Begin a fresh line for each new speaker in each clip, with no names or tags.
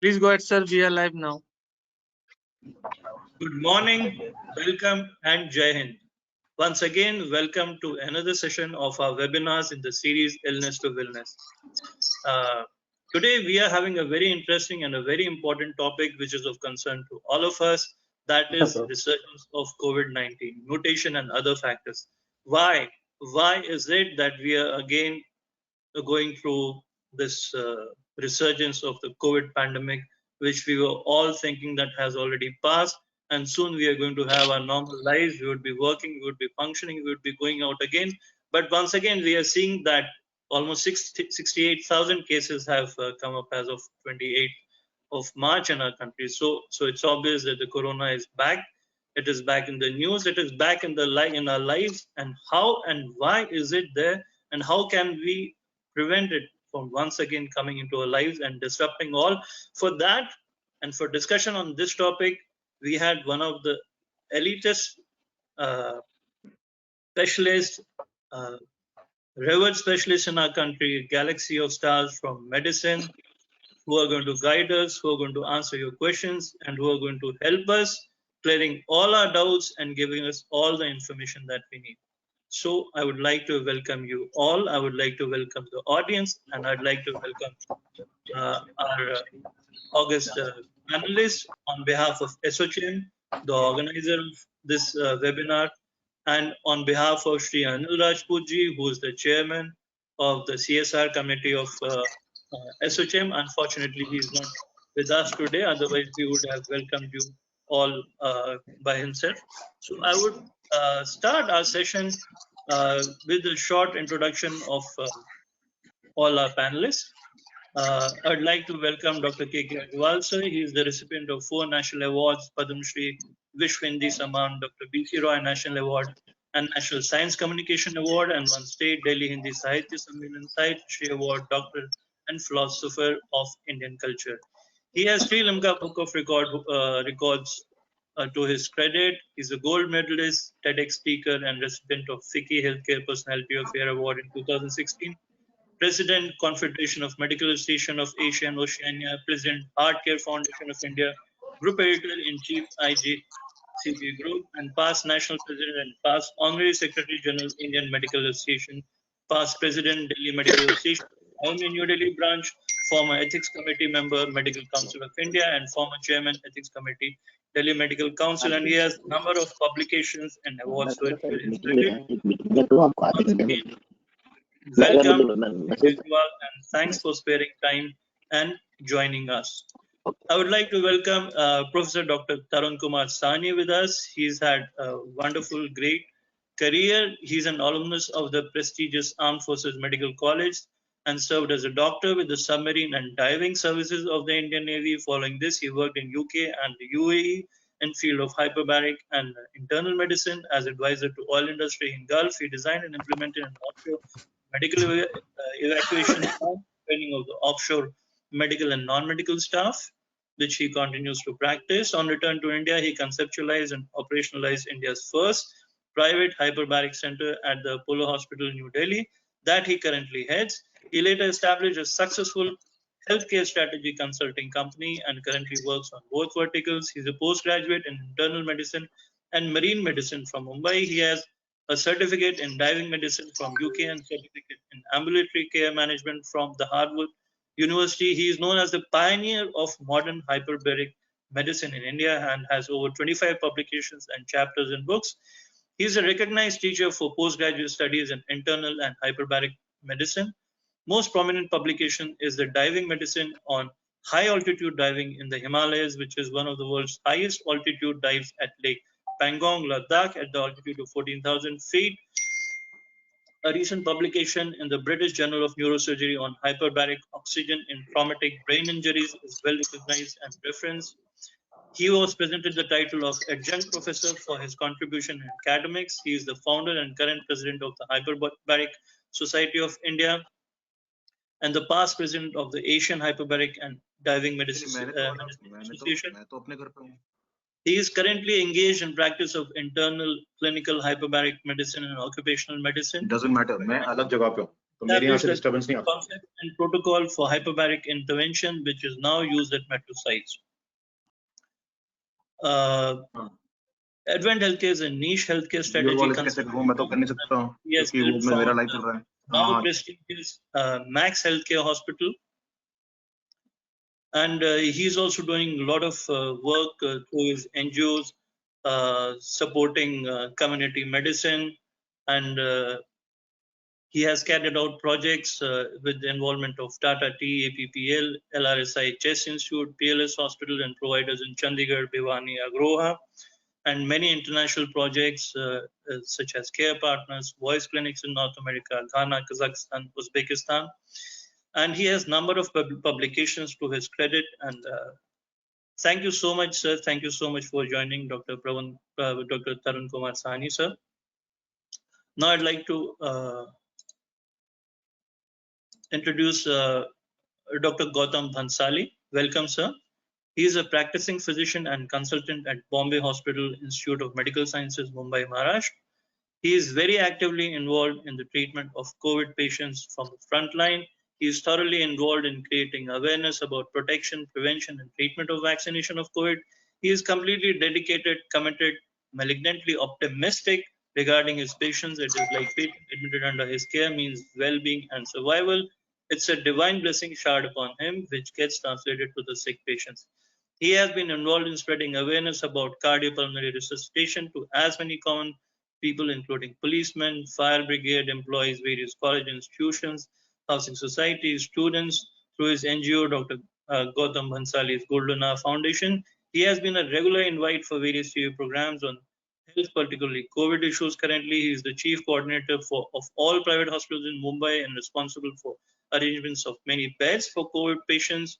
Please go ahead, sir. We are live now.
Good morning, welcome, and Jai Hind. Once again, welcome to another session of our webinars in the series Illness to Wellness. Today, we are having a very interesting and a very important topic which is of concern to all of us. That is resurgence of COVID-19, mutation, and other factors. Why? Why is it that we are again going through this resurgence of the COVID pandemic, which we were all thinking that has already passed, and soon we are going to have our normal lives. We would be working, we would be functioning, we would be going out again. But once again, we are seeing that almost 68,000 cases have come up as of 28th of March in our country. So it's obvious that the corona is back. It is back in the news. It is back in in our lives. And how and why is it there? And how can we prevent it from once again coming into our lives and disrupting all? For that and for discussion on this topic, we had one of the elitist uh, specialists, uh, revered specialists in our country, galaxy of stars from medicine, who are going to guide us, who are going to answer your questions, and who are going to help us clearing all our doubts and giving us all the information that we need. So I would like to welcome you all. I would like to welcome the audience, and I'd like to welcome our August panelists on behalf of SOCHM, the organizer of this webinar, and on behalf of Sri Anil Rajputji, who is the chairman of the CSR committee of SOCHM. Unfortunately, he is not with us today. Otherwise, we would have welcomed you all by himself. So I would start our session with a short introduction of all our panelists. I'd like to welcome Dr. K.K. Agarwal, sir. He is the recipient of 4 national awards, Padma Shri, Vishwa Hindi Samman, Dr. B.C. Roy National Award, and National Science Communication Award, and 1 state Delhi Hindi Sahitya Sammelan Sahitya Shri Award, Doctor and Philosopher of Indian Culture. He has Sri Lanka Book of Records to his credit. He's a gold medalist, TEDx speaker, and recipient of FICCI Healthcare Personality of Year Award in 2016. President, Confederation of Medical Association of Asia and Oceania, President, Heart Care Foundation of India, Group Editor-in-Chief, IJCP Group, and past National President and past Honorary Secretary General, Indian Medical Association, past President, Delhi Medical Association, Army New Delhi branch, former Ethics Committee member, Medical Council of India, and former Chairman, Ethics Committee, Delhi Medical Council, and he has a number of publications and awards to his credit. Once again, welcome, Ujwal, and thanks for sparing time and joining us. I would like to welcome Professor Dr. Tarun Kumar Sani with us. He's had a wonderful, great career. He's an alumnus of the prestigious Armed Forces Medical College and served as a doctor with the submarine and diving services of the Indian Navy. Following this, he worked in UK and the UAE in field of hyperbaric and internal medicine as advisor to oil industry in Gulf. He designed and implemented an offshore medical evacuation plan, training of the offshore medical and non-medical staff, which he continues to practice. On return to India, he conceptualized and operationalized India's first private hyperbaric center at the Apollo Hospital, New Delhi, that he currently heads. He later established a successful healthcare strategy consulting company and currently works on both verticals. He's a postgraduate in internal medicine and marine medicine from Mumbai. He has a certificate in diving medicine from UK and certificate in ambulatory care management from the Harvard University. He is known as the pioneer of modern hyperbaric medicine in India and has over 25 publications and chapters in books. He is a recognized teacher for postgraduate studies in internal and hyperbaric medicine. Most prominent publication is the diving medicine on high altitude diving in the Himalayas, which is one of the world's highest altitude dives at Lake Pangong, Ladakh, at the altitude of 14,000 feet. A recent publication in the British Journal of Neurosurgery on hyperbaric oxygen in traumatic brain injuries is well recognized and referenced. He was presented the title of adjunct professor for his contribution in academics. He is the founder and current president of the Hyperbaric Society of India and the past president of the Asian Hyperbaric and Diving Medicine Association. He is currently engaged in practice of internal clinical hyperbaric medicine and occupational medicine.
Doesn't matter. मैं अलग जगह पे हूँ. तो मेरे यहाँ से
established
disturbance नहीं
a
आता।
concept and protocol for hyperbaric intervention, which is now used at metro sites. Advent Healthcare is a niche healthcare
video
strategy
call कैसे करूँ? मैं तो कर नहीं सकता
he has
क्योंकि वो
built
मेरा
from
लाइव चल रहा है।
now
हाँ
prestigious Max Healthcare Hospital, and he's also doing a lot of work through his NGOs, supporting community medicine, and he has carried out projects with the involvement of Tata Tea, APPL, LRSI Chess Institute, PLS Hospital, and providers in Chandigarh, Bhiwani, Agroha, and many international projects such as Care Partners, Voice Clinics in North America, Ghana, Kazakhstan, Uzbekistan. And he has number of publications to his credit. And thank you so much, sir. Thank you so much for joining Dr. Tarun Kumar Sahni, sir. Now I'd like to introduce Dr. Gautam Bhansali. Welcome, sir. He is a practicing physician and consultant at Bombay Hospital Institute of Medical Sciences, Mumbai, Maharashtra. He is very actively involved in the treatment of COVID patients from the front line. He is thoroughly involved in creating awareness about protection, prevention, and treatment of vaccination of COVID. He is completely dedicated, committed, malignantly optimistic regarding his patients. It is like patient admitted under his care means well-being and survival. It's a divine blessing showered upon him, which gets translated to the sick patients. He has been involved in spreading awareness about cardiopulmonary resuscitation to as many common people, including policemen, fire brigade employees, various college institutions, housing societies, students, through his NGO, Dr. Gautam Bhansali's Golduna Foundation. He has been a regular invite for various TV programs on health, particularly COVID issues. Currently, he is the chief coordinator of all private hospitals in Mumbai and responsible for arrangements of many beds for COVID patients.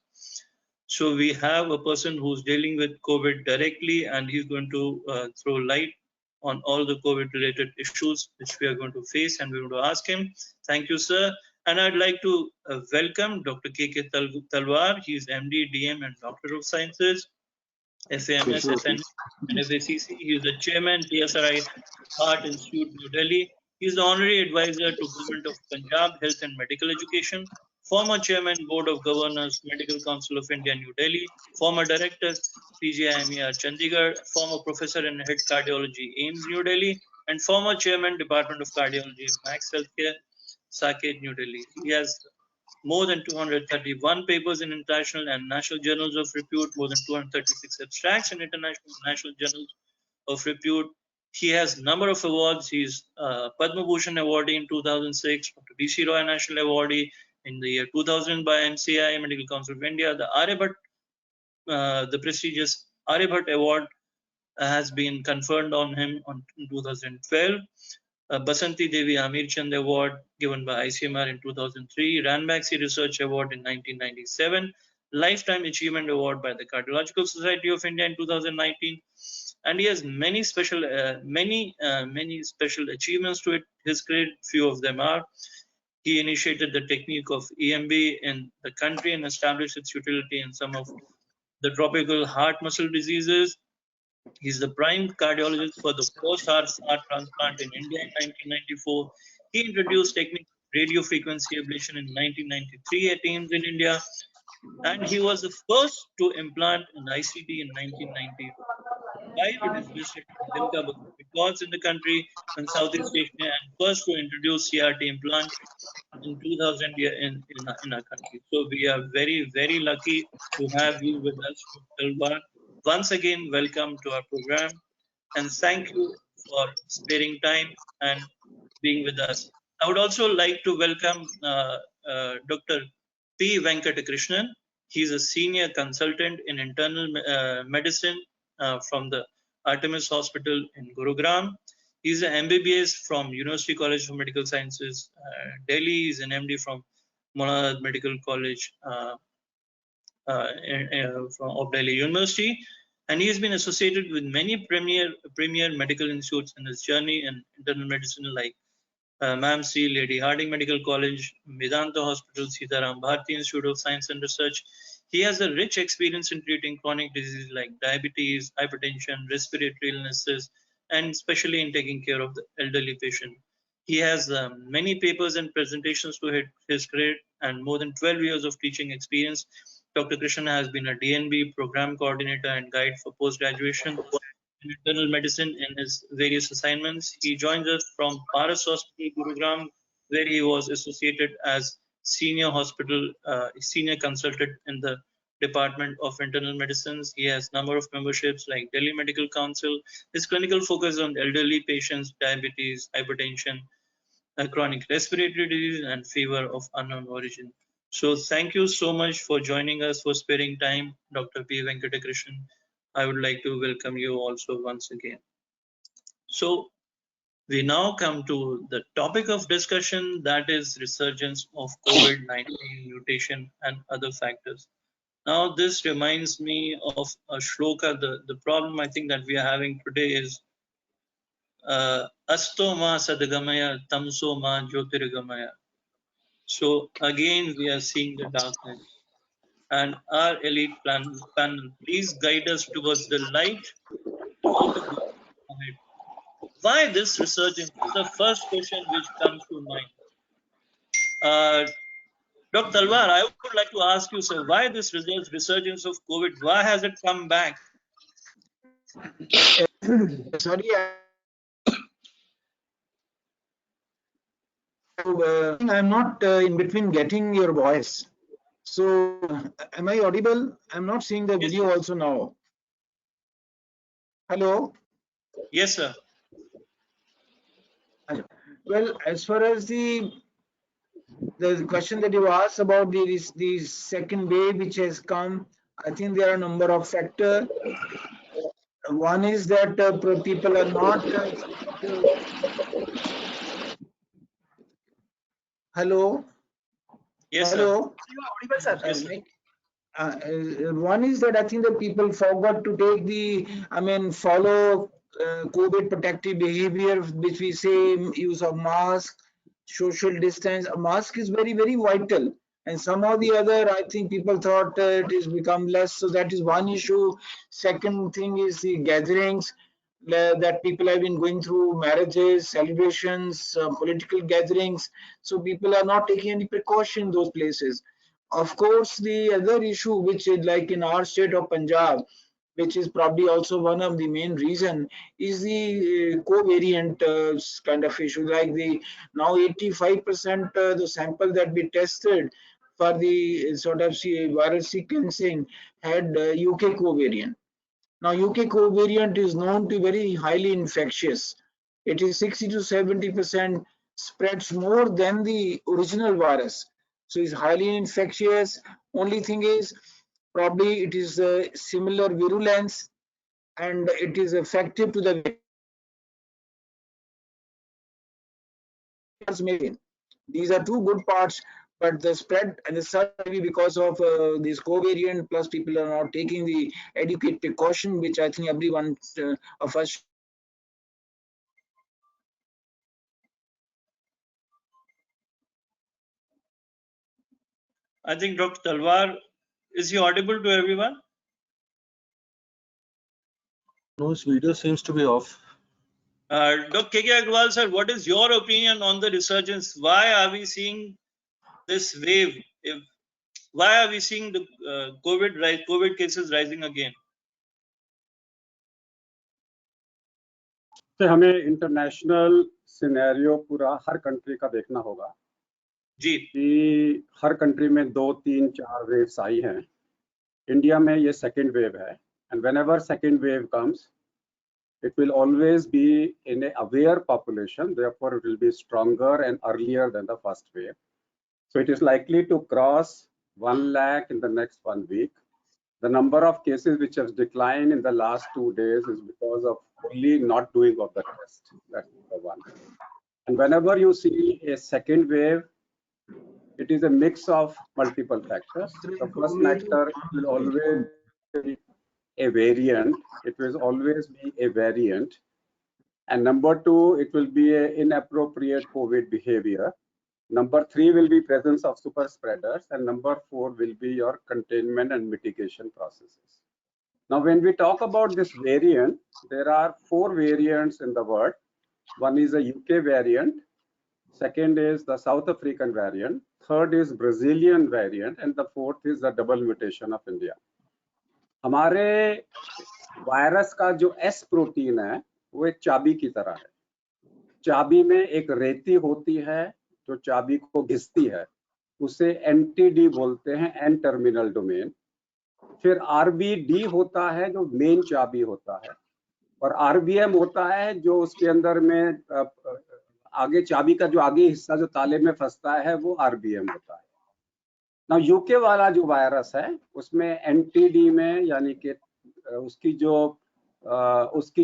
So we have a person who's dealing with COVID directly, and he's going to throw light on all the COVID-related issues which we are going to face, and we're going to ask him. Thank you, sir. And I'd like to welcome Dr. K.K. Talwar. He's MD, DM, and Doctor of Sciences, FAMS, SN, and FACC. He is the chairman, TSRI Heart Institute, New Delhi. He is the honorary advisor to Government of Punjab Health and Medical Education, former chairman, Board of Governors, Medical Council of India, New Delhi, former director, PGIMER, Chandigarh, former professor and head cardiology, AIMS, New Delhi, and former chairman, Department of Cardiology, Max Healthcare, Saket, New Delhi. He has more than 231 papers in international and national journals of repute, more than 236 abstracts in international and national journals of repute. He has number of awards. He's Padma Bhushan awardee in 2006, Dr. B.C. Roy National Awardee in the year 2000 by MCI, Medical Council of India. The Aryabhat, the prestigious Aryabhat Award has been conferred on him in 2012. Basanti Devi Amir Chand Award given by ICMR in 2003, Ranbaxy Research Award in 1997, Lifetime Achievement Award by the Cardiological Society of India in 2019, and he has many special achievements to it. His credit, few of them are: he initiated the technique of EMB in the country and established its utility in some of the tropical heart muscle diseases. He's the prime cardiologist for the first heart transplant in India in 1994. He introduced technique radio frequency ablation in 1993 at AIIMS in India, and he was the first to implant an ICD in 1995. It is listed in Limca Book of Records in the country and Southeast Asia, and first to introduce CRT implant in 2000 in our country. So we are very, very lucky to have you with us, Talwar. Once again, welcome to our program, and thank you for sparing time and being with us. I would also like to welcome Dr. P. Venkatakrishnan. He's a senior consultant in internal medicine from the Artemis Hospital in Gurugram. He's an MBBS from University College of Medical Sciences, Delhi. He's an MD from Monad Medical College of Delhi University. And he has been associated with many premier medical institutes in his journey in internal medicine, like MAMC, Lady Harding Medical College, Medanta Hospital, Sitaram Bharti Institute of Science and Research. He has a rich experience in treating chronic diseases like diabetes, hypertension, respiratory illnesses, and especially in taking care of the elderly patient. He has many papers and presentations to his credit and more than 12 years of teaching experience. Dr. Krishnan has been a DNB program coordinator and guide for post-graduation in internal medicine in his various assignments. He joins us from Paras Hospital, Gurugram, where he was associated as senior consultant in the Department of Internal Medicines. He has number of memberships like Delhi Medical Council. His clinical focus on elderly patients, diabetes, hypertension, chronic respiratory disease, and fever of unknown origin. So thank you so much for joining us, for sparing time, Dr. P. Venkatakrishnan. I would like to welcome you also once again. So we now come to the topic of discussion, that is resurgence of COVID-19 mutation and other factors. Now this reminds me of a shloka. The problem I think that we are having today is Asto ma sadgamaya tamso ma jyotirgamaya. So again we are seeing the darkness. And our elite panel, please guide us towards the light. How to go ahead. Why this resurgence? Is the first question which comes to mind. Dr. Talwar, I would like to ask you, sir, why this resurgence of COVID? Why has it come back?
Sorry, I'm not in between getting your voice. So, am I audible? I'm not seeing the
Yes,
video
sir.
also now. Hello?
Yes, sir.
Well, as far as the question that you asked about the second wave which has come, I think there are a number of factors. One is that people are not. Hello?
Yes, sir.
Hello?
Yes, sir.
One is that I think that people forgot to take follow COVID protective behavior, which we say use of mask, social distance. A mask is very, very vital. And somehow the other, I think people thought it has become less. So that is one issue. Second thing is the gatherings that people have been going through, marriages, celebrations, political gatherings. So people are not taking any precaution in those places. Of course, the other issue, which is like in our state of Punjab, which is probably also one of the main reason, is the covariant kind of issue. Like the now 85% the sample that we tested for the sort of viral sequencing had UK covariant. Now, UK covariant is known to be very highly infectious. It is 60 to 70% spreads more than the original virus. So it's highly infectious. Only thing is, probably it is a similar virulence and it is effective to the vectors. These are two good parts, but the spread and the sudden because of this covariant, plus people are not taking the adequate precaution, which I think everyone of us.
I think Dr. Talwar, is he audible to everyone?
No, his video seems to be off.
Dr. K.K. Agrawal, sir, what is your opinion on the resurgence? Why are we seeing this wave? Why are we seeing the COVID cases rising again?
तो हमें international scenario पूरा हर country का देखना होगा
जी
कि हर country में 2, 3, 4 waves आई हैं. India में ये सेकेंड वेव है, and whenever second wave comes it will always be in a aware population, therefore it will be stronger and earlier than the first wave. So it is likely to cross 1 lakh in the next 1 week. The number of cases which has declined in the last 2 days is because of only not doing of the test. That's number one. And whenever you see a second wave, it is a mix of multiple factors. The first factor will always be a variant. It will always be a variant. And number two, it will be an inappropriate COVID behavior. Number three will be presence of super spreaders, and number four will be your containment and mitigation processes. Now, when we talk about this variant, there are 4 variants in the world. One is a UK variant, second is the South African variant, third is Brazilian variant, and the fourth is the double mutation of India. हमारे virus का जो S protein है वो एक चाबी की तरह है. चाबी में एक रेती होती है जो चाबी को घिसती है, उसे NTD बोलते हैं, एन टर्मिनल डोमेन. फिर RBD होता है जो मेन चाबी होता है, और RBM होता है जो उसके अंदर में आगे चाबी का जो आगे हिस्सा जो ताले में फंसता है वो RBM होता है. ना यूके वाला जो वायरस है उसमें NTD में यानी कि उसकी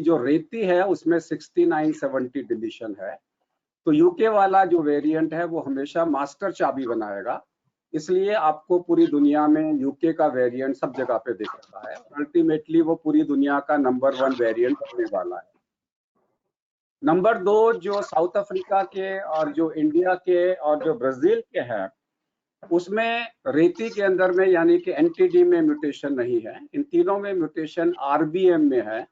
जो रेती है उसमें 69-70 डिलीशन है. तो यूके वाला जो वेरिएंट है वो हमेशा मास्टर चाबी बनाएगा, इसलिए आपको पूरी दुनिया में यूके का वेरिएंट सब जगह पे दिख रहा है. अल्टीमेटली वो पूरी दुनिया का नंबर 1 वेरिएंट बनने वाला है. नंबर 2 जो साउथ अफ्रीका के और जो इंडिया के और जो ब्राजील के हैं उसमें रेती के अंदर में यानी कि NTD में म्यूटेशन नहीं है. इन तीनों में म्यूटेशन RBM में है,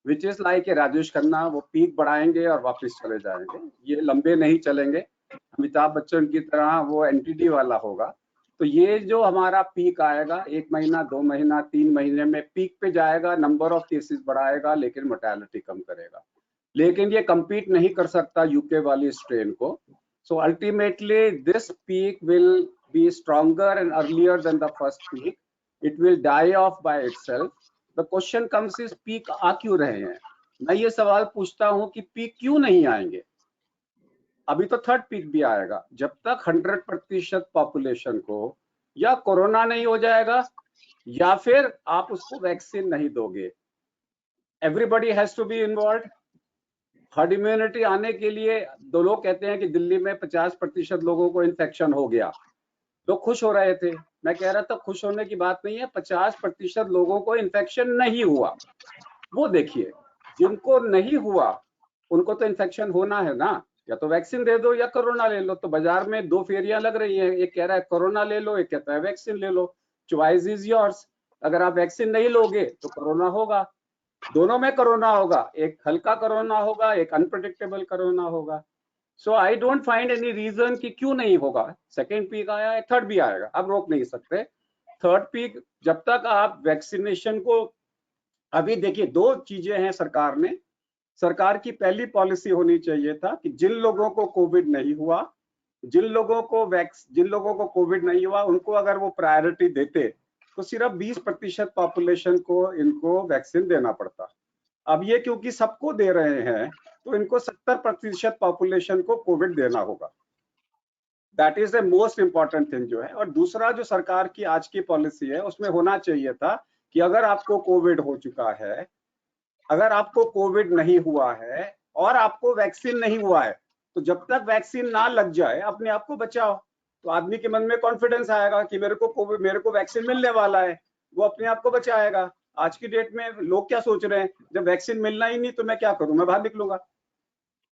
which is like Rajesh Khanna, वो पीक बढ़ाएंगे और वापस चले जाएंगे. ये लंबे नहीं चलेंगे, अमिताभ बच्चन की तरह वो NTD वाला होगा. तो ये जो हमारा पीक आएगा 1 महीना 2 महीना 3 महीने में पीक पे जाएगा, नंबर ऑफ केसेस बढ़ाएगा लेकिन मोर्टेलिटी कम करेगा. लेकिन ये compete नहीं कर सकता यूके वाली स्ट्रेन को. So ultimately this peak will be stronger and earlier than the first peak. It will die off by itself. The question comes is peak आ क्यों रहे हैं? मैं ये सवाल पूछता हूँ कि पीक क्यों नहीं आएंगे? अभी तो थर्ड पीक भी आएगा. जब तक 100% पॉपुलेशन को या कोरोना नहीं हो जाएगा या फिर आप उसको वैक्सीन नहीं दोगे. Everybody has to be involved. Herd immunity आने के लिए दो लोग कहते हैं कि दिल्ली में 50% लोगों को इन्फेक्शन हो गया, लोग खुश हो रहे थे. मैं कह रहा था खुश होने की बात नहीं है, 50% लोगों को इन्फेक्शन नहीं हुआ. वो देखिए जिनको नहीं हुआ उनको तो इन्फेक्शन होना है ना, या तो वैक्सीन दे दो या कोरोना ले लो. तो बाजार में 2 फेरियां लग रही हैं, एक कह रहा है कोरोना ले लो, एक कहता है वैक्सीन ले लो. Choice is yours. अगर आप वैक्सीन नहीं लोगे तो कोरोना होगा. दोनों में कोरोना होगा, एक हल्का कोरोना होगा, एक अनप्रेडिक्टेबल कोरोना होगा. So I don't find any reason कि क्यों नहीं होगा. सेकेंड पीक आया है, थर्ड भी आएगा, आप रोक नहीं सकते. थर्ड पीक जब तक आप वैक्सीनेशन को, अभी देखिए 2 चीजें हैं सरकार की पहली पॉलिसी होनी चाहिए था कि जिन लोगों को कोविड नहीं हुआ, जिन लोगों को कोविड नहीं हुआ उनको अगर वो प्रायोरिटी देते तो सिर्फ 20% पॉपुलेशन को इनको वैक्सीन देना पड़ता. अब ये क्योंकि सबको दे रहे हैं तो इनको 70% पॉपुलेशन को कोविड देना होगा. That is the most important thing जो है. और दूसरा जो सरकार की आज की पॉलिसी है उसमें होना चाहिए था कि अगर आपको कोविड हो चुका है, अगर आपको कोविड नहीं हुआ है और आपको वैक्सीन नहीं हुआ है, तो जब तक वैक्सीन ना लग जाए अपने आप को बचाओ. तो आदमी के मन में कॉन्फिडेंस आएगा कि मेरे को वैक्सीन मिलने वाला है, वो अपने आप को बचाएगा. आज की डेट में लोग क्या सोच रहे हैं, जब वैक्सीन मिलना ही नहीं तो मैं क्या करूं, मैं बाहर निकलूंगा,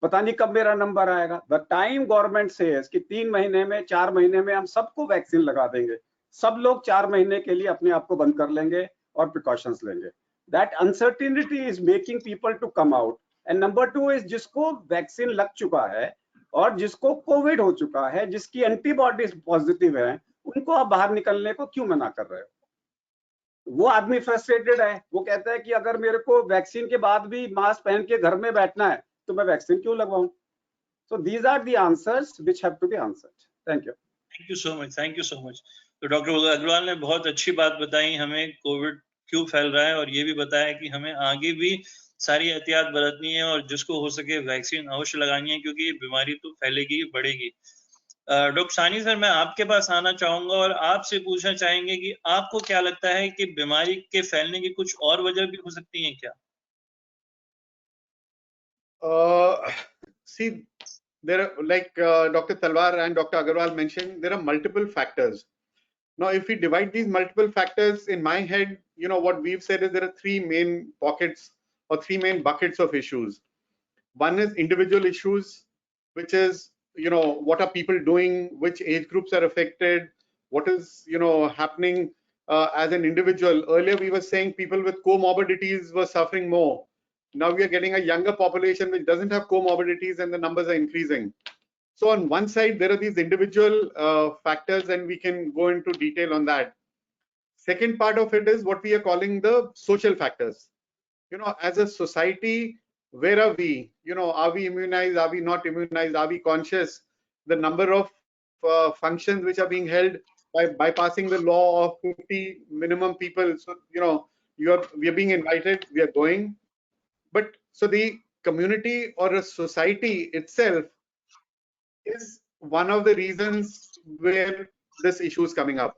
पता नहीं कब मेरा नंबर आएगा. द टाइम गवर्नमेंट सेज कि 3 महीने में 4 महीने में हम सबको वैक्सीन लगा देंगे, सब लोग 4 महीने के लिए अपने आप को बंद कर लेंगे और प्रिकॉशंस लेंगे. That uncertainty is making people to come out. And number 2 is जिसको वैक्सीन लग चुका है और जिसको कोविड हो चुका है, जिसकी एंटीबॉडीज पॉजिटिव है, उनको आप बाहर निकलने को क्यों मना कर रहे हो? वो आदमी फ्रस्ट्रेटेड है, वो कहता है कि अगर मेरे को वैक्सीन के बाद भी मास्क पहन के घर में बैठना है तो मैं वैक्सीन क्यों लगवाऊं? So these are the answers which have to be answered. Thank you.
Thank you so much. Thank you so much. तो डॉक्टर अग्रवाल ने बहुत अच्छी बात बताई हमें, कोविड क्यों फैल रहा है, और ये भी बताया कि हमें आगे भी सारी एहतियात बरतनी है और जिसको हो सके वैक्सीन अवश्य लगानी है, क्योंकि ये बीमारी तो फैलेगी ही बढ़ेगी. डॉक्टर सानी सर, मैं आपके पास आना चाहूंगा और आपसे पूछना चाहेंगे कि आपको क्या लगता है कि बीमारी के फैलने की कुछ और वजह भी हो सकती हैं क्या?
See, there are, like Dr. Talwar and Dr. Agarwal mentioned, there are multiple factors. Now, if we divide these multiple factors, in my head, what we've said is there are 3 main pockets or 3 main buckets of issues. One is individual issues, which is, what are people doing, which age groups are affected, what is, happening as an individual. Earlier, we were saying people with comorbidities were suffering more. Now we are getting a younger population which doesn't have comorbidities and the numbers are increasing. So on one side, there are these individual factors, and we can go into detail on that. Second part of it is what we are calling the social factors. As a society, where are we? Are we immunized? Are we not immunized? Are we conscious? The number of functions which are being held by bypassing the law of 50 minimum people. So, we are being invited, we are going. But so the community or a society itself is one of the reasons where this issue is coming up.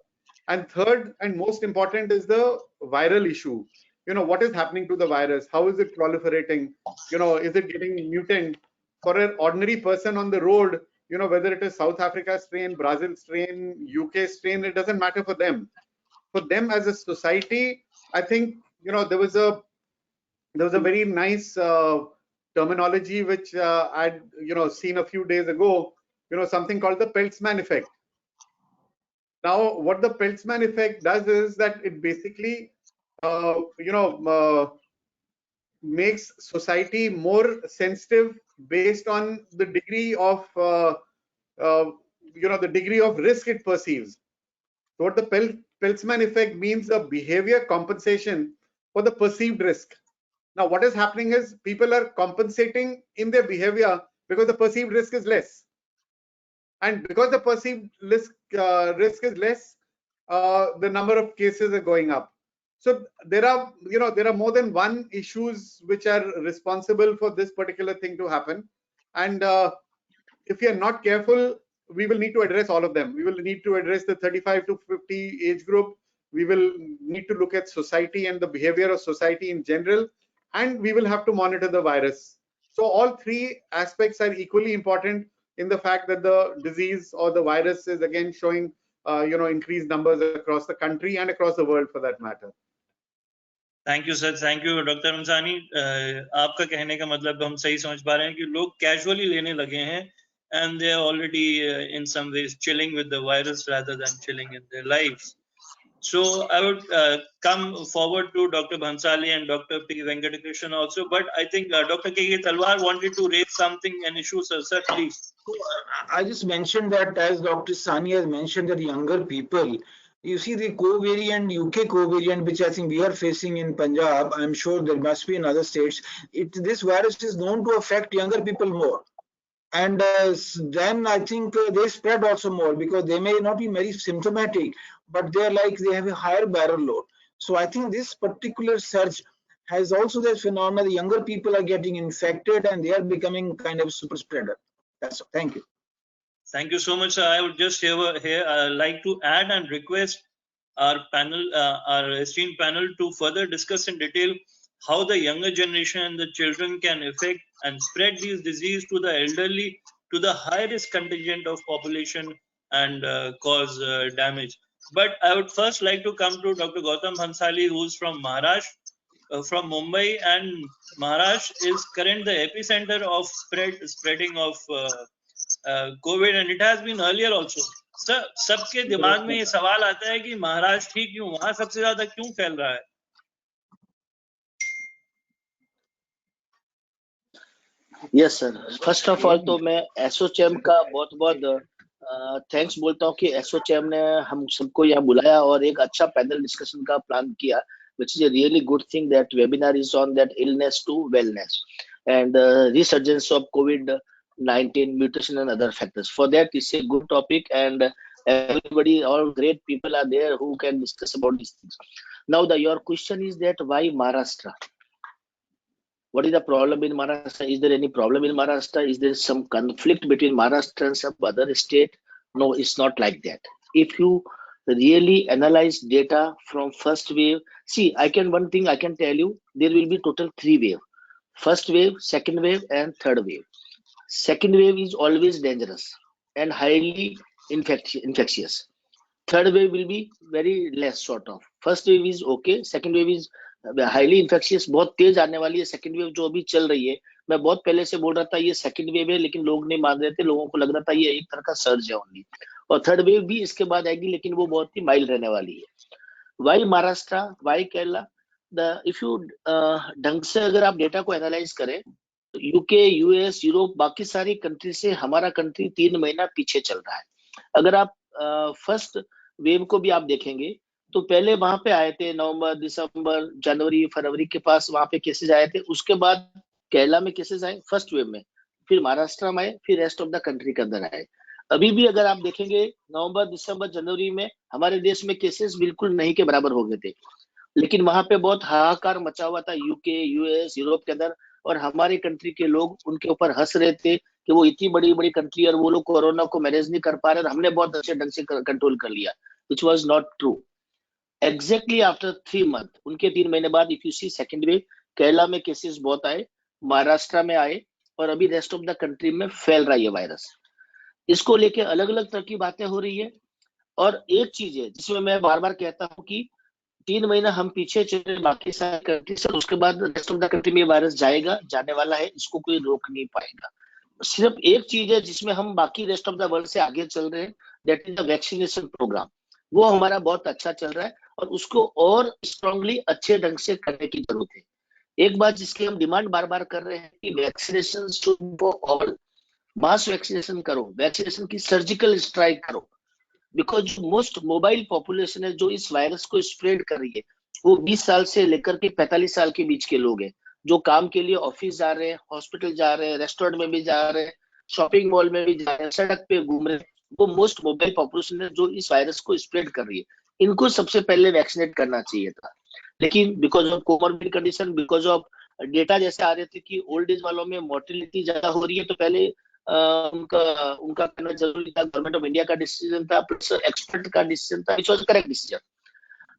And third and most important is the viral issue. What is happening to the virus? How is it proliferating? Is it getting mutant? For an ordinary person on the road, whether it is South Africa strain, Brazil strain, UK strain, it doesn't matter for them. For them as a society, I think, there was a very nice terminology which I'd seen a few days ago, something called the Peltzman effect. Now, what the Peltzman effect does is that it basically makes society more sensitive based on the degree of the degree of risk it perceives. So what the Peltzman effect means, a behavior compensation for the perceived risk. Now, what is happening is people are compensating in their behavior because the perceived risk is less. And because the perceived risk is less, the number of cases are going up. So there are more than one issues which are responsible for this particular thing to happen. And if we are not careful, we will need to address all of them. We will need to address the 35 to 50 age group. We will need to look at society and the behavior of society in general. And we will have to monitor the virus. So all three aspects are equally important in the fact that the disease or the virus is again showing increased numbers across the country and across the world for that matter.
Thank you sir, thank you doctor Ramzani. आपका कहने का मतलब हम सही समझ पा रहे हैं कि लोग कैजुअली लेने लगे हैं and they are already in some ways chilling with the virus rather than chilling in their lives. So I would come forward to Dr. Bhansali and Dr. P. Venkatakrishnan also, but I think Dr. K.K. Talwar wanted to raise something, an issue, sir. Sir, please.
I just mentioned that, as Dr. Sani has mentioned, that younger people, you see the co-variant, UK co-variant, which I think we are facing in Punjab, I'm sure there must be in other states. This virus is known to affect younger people more. And then I think they spread also more because they may not be very symptomatic, but they have a higher viral load. So I think this particular surge has also that phenomenon. The younger people are getting infected and they are becoming kind of super spreader. That's all. Thank you.
Thank you so much, sir. I would just here like to add and request our panel, our esteemed panel, to further discuss in detail how the younger generation and the children can affect and spread these disease to the elderly, to the high risk contingent of population, and cause damage. But I would first like to come to Dr. Gautam Bhansali, who's from Maharashtra, from Mumbai, and Maharashtra is current the epicenter of spreading of COVID, and it has been earlier also. Sir, सबके दिमाग में ये सवाल आता है कि महाराष्ट्र ही क्यों, वहां सबसे ज्यादा क्यों फैल रहा है?
Yes sir, first of all तो मैं एसोचैम का बहुत थैंक्स बोलता हूँ कि एसोचैम ने हम सबको यहाँ बुलाया और एक अच्छा पैनल डिस्कशन का प्लान किया, which is a really good thing. That webinar is on that illness to wellness and resurgence of COVID-19 mutation and other factors. For that, it's a good topic, and everybody, all great people are there who can discuss about these things. Now, your question is that why Maharashtra? What is the problem in Maharashtra? Is there any problem in Maharashtra? Is there some conflict between Maharashtra and some other state? No, it's not like that. If you really analyze data from first wave, see, one thing I can tell you, there will be total 3 waves. First wave, second wave, and third wave. Second wave is always dangerous and highly infectious. Third wave will be very less sort of. First wave is okay, second wave is highly infectious, बहुत तेज आने वाली है second wave जो अभी चल रही है. मैं बहुत पहले से बोल रहा था ये सेकंड वेव है, लेकिन लोग नहीं मान रहे थे, लोगों को लग रहा था ये एक तरह का सर्ज है ओनली. और थर्ड वेव भी इसके बाद आएगी, लेकिन वो बहुत ही माइल्ड रहने वाली है. Why Maharashtra, why Kerala? If you ढंग से अगर आप डेटा को एनालाइज करें यूके, यूएस, यूरोप, बाकी सारी कंट्री से हमारा कंट्री 3 महीना पीछे चल रहा है। अगर आप फर्स्ट वेव को भी आप देखेंगे तो पहले वहां पे आए थे नवंबर, दिसंबर, जनवरी, फरवरी के पास वहां पे केसेस आए थे। उसके बाद केरला में केसेस आए फर्स्ट वेव में, फिर महाराष्ट्र में आए, फिर रेस्ट ऑफ द कंट्री के अंदर आए। अभी भी अगर आप देखेंगे नवंबर, दिसंबर, जनवरी में हमारे देश में केसेस बिल्कुल नहीं के बराबर हो गए थे, लेकिन वहां पे बहुत हाहाकार मचा हुआ था यूके, यूएस, यूरोप के अंदर, और हमारे कंट्री के लोग उनके ऊपर हंस रहे थे कि वो इतनी बड़ी बड़ी कंट्री और वो लोग कोरोना को मैनेज नहीं कर पा रहे, और हमने बहुत अच्छे ढंग से कंट्रोल कर लिया, which was not true. Exactly after 3 month, उनके 3 महीने बाद if you see second wave, Kerala में केसेस बहुत आए, महाराष्ट्र में आए, और अभी रेस्ट ऑफ द कंट्री में फैल रहा है ये वायरस। इसको लेके अलग अलग तरह की बातें हो रही है। और एक चीज है जिसमें मैं बार बार कहता हूँ कि 3 महीना हम पीछे चले बाकी सारी कंट्री से, उसके बाद रेस्ट ऑफ द कंट्री में वायरस जाएगा, जाने वाला है, इसको कोई रोक नहीं पाएगा। सिर्फ एक चीज है जिसमें हम बाकी रेस्ट ऑफ द वर्ल्ड से आगे चल रहे हैं, that is the vaccination programme. वो हमारा बहुत अच्छा चल रहा है और उसको और स्ट्रांगली अच्छे ढंग से करने की जरूरत है। एक बात जिसकी हम डिमांड बार बार कर रहे हैं कि vaccination should for all, mass vaccination करो, वैक्सीनेशन की सर्जिकल स्ट्राइक करो, बिकॉज मोस्ट मोबाइल पॉपुलेशन है जो इस वायरस को स्प्रेड कर रही है, वो 20 साल से लेकर के 45 साल के बीच के लोग हैं, जो काम के लिए ऑफिस जा रहे हैं, हॉस्पिटल जा रहे हैं, रेस्टोरेंट में भी जा रहे हैं, शॉपिंग मॉल में भी जा रहे हैं, सड़क पे घूम रहे हैं, वो मोस्ट मोबाइल पॉपुलेशन है जो इस वायरस को स्प्रेड कर रही है। इनको सबसे पहले वैक्सीनेट करना चाहिए था, लेकिन because of comorbid condition, because of data जैसे आ रहे थे कि ओल्ड एज वालों में मोर्टेलिटी ज्यादा हो रही है, तो पहले उनका करना जरूरी था। गवर्नमेंट ऑफ इंडिया का डिसीजन था, प्लस एक्सपर्ट का डिसीजन था, which was correct decision.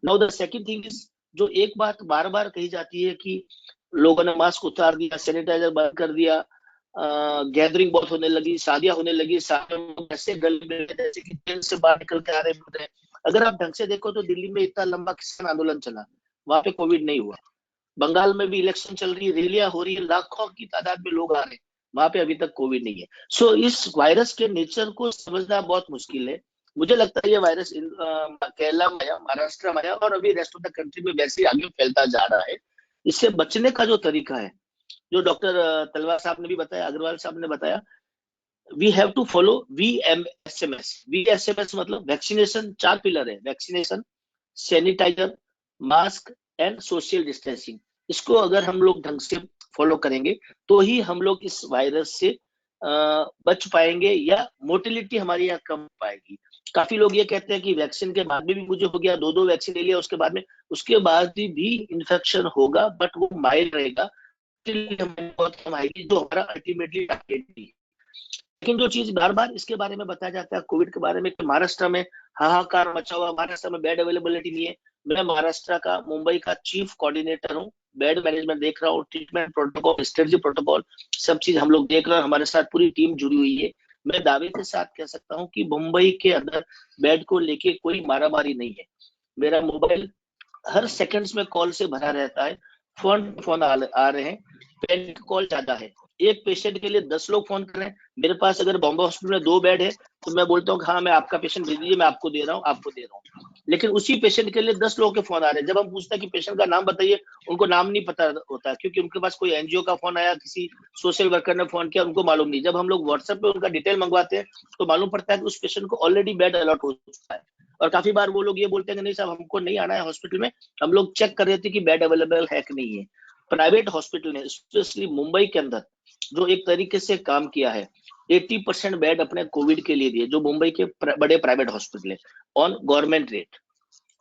Now the second thing is, जो एक बात बार बार कही जाती है कि लोगों ने मास्क उतार दिया, सैनिटाइजर बंद कर दिया, गैदरिंग बहुत होने लगी, शादियां होने लगी, ऐसे गले में जैसे कि ट्रेन से बाहर निकल के आ रहे हैं। अगर आप ढंग से देखो तो दिल्ली में इतना लंबा किसान आंदोलन चला, वहां पे कोविड नहीं हुआ। बंगाल में भी इलेक्शन चल रही है, रैलियां हो रही है, लाखों की तादाद में लोग आ रहे हैं, वहां पे अभी तक कोविड नहीं है। सो इस वायरस के नेचर को समझना बहुत मुश्किल है। मुझे लगता है ये वायरस केरला में आया, महाराष्ट्र में आया, और अभी रेस्ट ऑफ द कंट्री में वैसे ही आगे फैलता जा रहा है। इससे बचने का जो तरीका है, जो डॉक्टर तलवार साहब ने भी बताया, अग्रवाल साहब ने बताया, we have to follow VMSMS। VMSMS मतलब वैक्सीनेशन, 4 पिलर है, vaccination, sanitizer, mask and social distancing. इसको अगर हम लोग ढंग से फॉलो करेंगे तो ही हम लोग इस वायरस से बच पाएंगे, या मोर्टेलिटी हमारी यहाँ कम पाएगी। काफी लोग ये कहते हैं कि वैक्सीन के बाद भी मुझे हो गया, 2 वैक्सीन ले लिया उसके बाद में, उसके बाद भी इन्फेक्शन होगा, बट वो माइल्ड रहेगा, बहुत कम आएगी, जो हमारा अल्टीमेटली टारगेट भी है। लेकिन जो चीज बार बार इसके बारे में बताया जाता है कोविड के बारे में, कि महाराष्ट्र में हाहाकार मचा हुआ, महाराष्ट्र में बेड अवेलेबिलिटी नहीं है। मैं महाराष्ट्र का, मुंबई का चीफ कोऑर्डिनेटर हूँ, बेड मैनेजमेंट देख रहा हूँ, ट्रीटमेंट प्रोटोकॉल, स्ट्रेटजी प्रोटोकॉल, सब चीज हम लोग देख रहे हैं, हमारे साथ पूरी टीम जुड़ी हुई है। मैं दावे के साथ कह सकता हूँ कि मुंबई के अंदर बेड को लेके कोई मारामारी नहीं है। मेरा मोबाइल हर सेकंड्स में कॉल से भरा रहता है, फोन आ रहे हैं, पैनिक कॉल ज्यादा है। एक पेशेंट के लिए 10 लोग फोन कर रहे हैं। मेरे पास अगर बॉम्बे हॉस्पिटल में 2 बेड है तो मैं बोलता हूँ हाँ, मैं आपका पेशेंट भेज दीजिए, मैं आपको दे रहा हूँ। लेकिन उसी पेशेंट के लिए 10 लोगों के फोन आ रहे हैं। जब हम पूछते हैं कि पेशेंट का नाम बताइए, उनको नाम नहीं पता होता, क्योंकि उनके पास कोई एनजीओ का फोन आया, किसी सोशल वर्कर ने फोन किया, उनको मालूम नहीं। जब हम लोग व्हाट्सएप पे उनका डिटेल मंगवाते हैं तो मालूम पड़ता है कि उस पेशेंट को ऑलरेडी बेड अलॉट हो चुका है। और काफी बार वो लोग ये बोलते हैं कि नहीं साहब, हमको नहीं आना है हॉस्पिटल में, हम लोग चेक कर रहे थे कि बेड अवेलेबल है कि नहीं है। प्राइवेट हॉस्पिटल ने, स्पेशली मुंबई के अंदर, जो एक तरीके से काम किया है, 80% बेड अपने कोविड के लिए दिए, जो मुंबई के बड़े प्राइवेट हॉस्पिटल है, ऑन गवर्नमेंट रेट।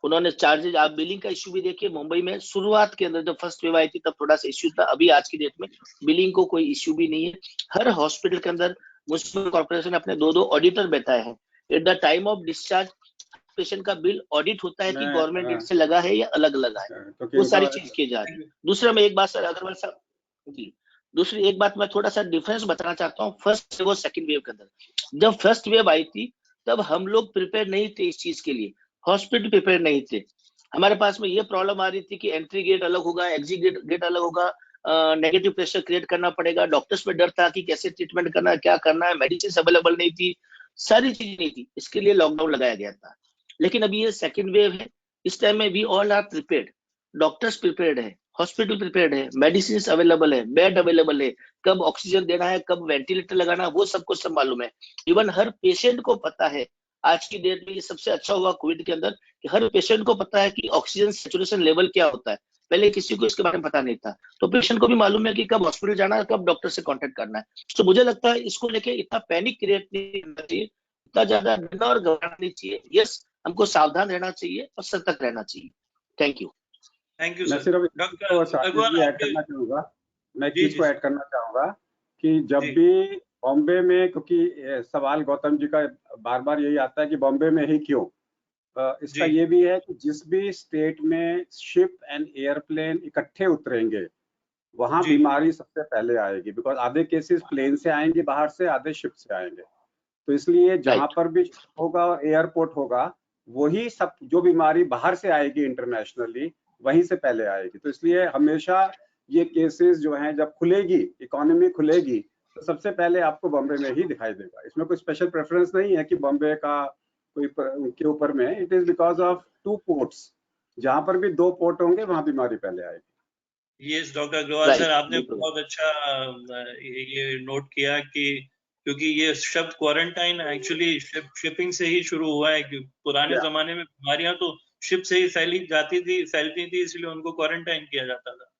उन्होंने चार्जेज, आप बिलिंग का इश्यू भी देखिए, मुंबई में शुरुआत के अंदर जब फर्स्ट वेव आई थी तब थोड़ा सा इश्यू था, अभी आज की डेट में बिलिंग को कोई इश्यू भी नहीं है। हर हॉस्पिटल के अंदर म्युनिसिपल कॉर्पोरेशन ने अपने 2 ऑडिटर बैठाए हैं। At the time of discharge patient का बिल ऑडिट होता है कि गवर्नमेंट रेट से लगा है या अलग लगा है, वो सारी चीज की जा रही है। दूसरा, मैं एक बात सर अग्रवाल साहब जी, दूसरी एक बात मैं थोड़ा सा डिफरेंस बताना चाहता हूँ फर्स्ट वेव और सेकंड वेव के अंदर। जब फर्स्ट वेव आई थी तब हम लोग प्रिपेयर नहीं थे इस चीज के लिए, हॉस्पिटल प्रिपेयर नहीं थे। हमारे पास में ये प्रॉब्लम आ रही थी कि एंट्री गेट अलग होगा, एग्जिट गेट अलग होगा, नेगेटिव प्रेशर क्रिएट करना पड़ेगा, डॉक्टर्स में डर था कि कैसे ट्रीटमेंट करना है, क्या करना है, मेडिसिन अवेलेबल नहीं थी, सारी चीजें नहीं थी, इसके लिए लॉकडाउन लगाया गया था। लेकिन अभी ये सेकंड वेव है, इस टाइम में we all are prepared, doctors prepared है, हॉस्पिटल प्रिपेयर्ड है, मेडिसिन अवेलेबल है, बेड अवेलेबल है, कब ऑक्सीजन देना है, कब वेंटिलेटर लगाना है, वो सबको सब मालूम है। इवन हर पेशेंट को पता है। आज की डेट में ये सबसे अच्छा हुआ कोविड के अंदर कि हर पेशेंट को पता है कि ऑक्सीजन सैचुरेशन लेवल क्या होता है। पहले किसी को इसके बारे में पता नहीं था, तो पेशेंट को भी मालूम है कि कब हॉस्पिटल जाना है, कब डॉक्टर से कांटेक्ट करना है। तो मुझे लगता है इसको लेके इतना पैनिक क्रिएट नहीं करना चाहिए, इतना ज्यादा डरना और घबराना नहीं चाहिए। यस, हमको सावधान रहना चाहिए और सतर्क रहना चाहिए। Thank you.
थैंक यू
मैं
सर।
सिर्फ
डॉक्टर अग्रवाल
ऐड करना चाहूंगा, मैं एक
जी,
चीज
जी,
को
सर।
ऐड करना चाहूंगा कि जब
जी।
भी बॉम्बे में, क्योंकि सवाल गौतम जी का बार बार यही आता है कि बॉम्बे में ही क्यों, इसका
जी।
ये भी है कि जिस भी स्टेट में शिप एंड एयरप्लेन इकट्ठे उतरेंगे वहां
जी।
बीमारी सबसे पहले आएगी, बिकॉज आधे केसेस प्लेन से आएंगे बाहर से, आधे शिप से आएंगे। तो इसलिए जहां
राइट।
पर भी होगा और एयरपोर्ट होगा, वही सब जो बीमारी बाहर से आएगी इंटरनेशनली वहीं से पहले आएगी। तो इसलिए हमेशा ये केसेस जो हैं, जब खुलेगी इकोनॉमी खुलेगी, तो सबसे पहले आपको बॉम्बे में ही दिखाई देगा। इसमें कोई स्पेशल प्रेफरेंस नहीं है कि बॉम्बे का कोई के ऊपर में, it is because of 2 ports. जहां पर भी 2 पोर्ट होंगे वहां बीमारी पहले आएगी।
Yes doctor Agarwal sir,
right,
आपने
बिल्कुल।
बहुत अच्छा ये नोट किया कि क्योंकि ये शब्द क्वारंटाइन एक्चुअली शिपिंग से ही शुरू हुआ है। कि पुराने
Yeah.
जमाने में बीमारियां तो शिप से ही फैलती थी, इसलिए उनको क्वारंटाइन किया जाता था।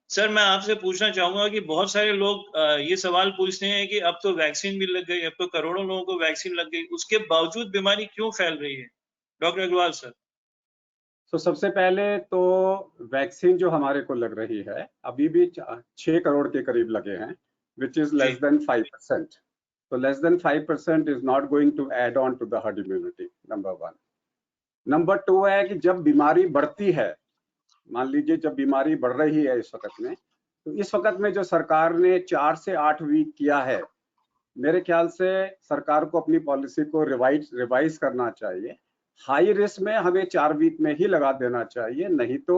सर मैं आपसे पूछना चाहूंगा कि बहुत सारे लोग ये सवाल पूछते हैं कि अब तो वैक्सीन भी लग गई, अब तो करोड़ों लोगों को वैक्सीन लग गई, उसके बावजूद बीमारी क्यों फैल रही है? Doctor Agarwal sir.
तो सबसे पहले तो वैक्सीन जो हमारे को लग रही है अभी भी 6 करोड़ के करीब लगे हैं, विच इज
जी।
Less than 5%। तो less than 5% is not going to add on to the herd immunity, number 1। Number 2 है कि जब बीमारी बढ़ती है, मान लीजिए जब बीमारी बढ़ रही है इस वक्त में, तो इस वक्त में जो सरकार ने 4 से 8 वीक किया है, मेरे ख्याल से सरकार को अपनी पॉलिसी को रिवाइज करना चाहिए। हाई रिस्क में हमें 4 वीक में ही लगा देना चाहिए, नहीं तो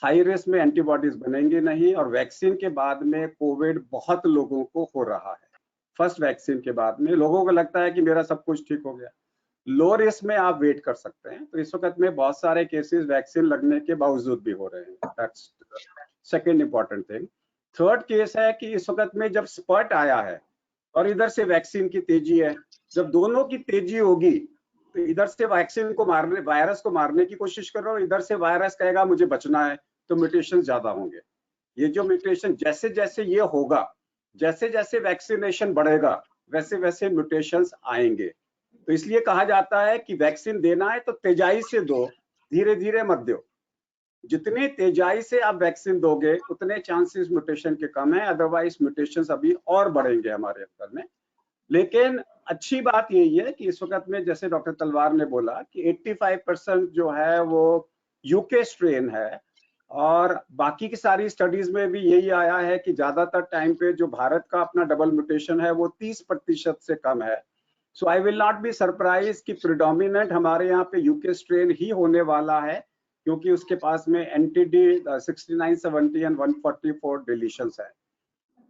हाई रिस्क में एंटीबॉडीज बनेंगे नहीं, और वैक्सीन के बाद में कोविड बहुत लोगों को हो रहा है। फर्स्ट वैक्सीन के बाद में लोगों को लगता है कि मेरा सब कुछ ठीक हो गया। लो रिस्क में आप वेट कर सकते हैं। तो इस वक्त में बहुत सारे केसेस वैक्सीन लगने के बावजूद भी हो रहे हैं। That's second important thing. Third case है कि इस वक्त में जब स्पर्ट आया है और इधर से वैक्सीन की तेजी है, जब दोनों की तेजी होगी तो इधर से वैक्सीन को मारने, वायरस को मारने की कोशिश कर रहा हूँ, इधर से वायरस कहेगा मुझे बचना है, तो म्यूटेशन ज्यादा होंगे। ये जो म्यूटेशन जैसे जैसे ये होगा, जैसे जैसे वैक्सीनेशन बढ़ेगा, वैसे वैसे म्यूटेशंस आएंगे। तो इसलिए कहा जाता है कि वैक्सीन देना है तो तेजाई से दो, धीरे धीरे मत दो। जितने तेजाई से आप वैक्सीन दोगे उतने चांसेस म्यूटेशन के कम है, अदरवाइज म्यूटेशंस अभी और बढ़ेंगे हमारे अंदर में। लेकिन अच्छी बात यही है कि इस वक्त में जैसे डॉक्टर तलवार ने बोला कि 85% जो है वो यूके स्ट्रेन है, और बाकी की सारी स्टडीज में भी यही आया है कि ज्यादातर टाइम पे जो भारत का अपना डबल म्यूटेशन है वो 30% से कम है। So I will not be surprise कि प्रिडोमिनेंट हमारे यहाँ पे यूके स्ट्रेन ही होने वाला है, क्योंकि उसके पास में एंटीडी 69, 70 एंड 144 डिलीशंस है।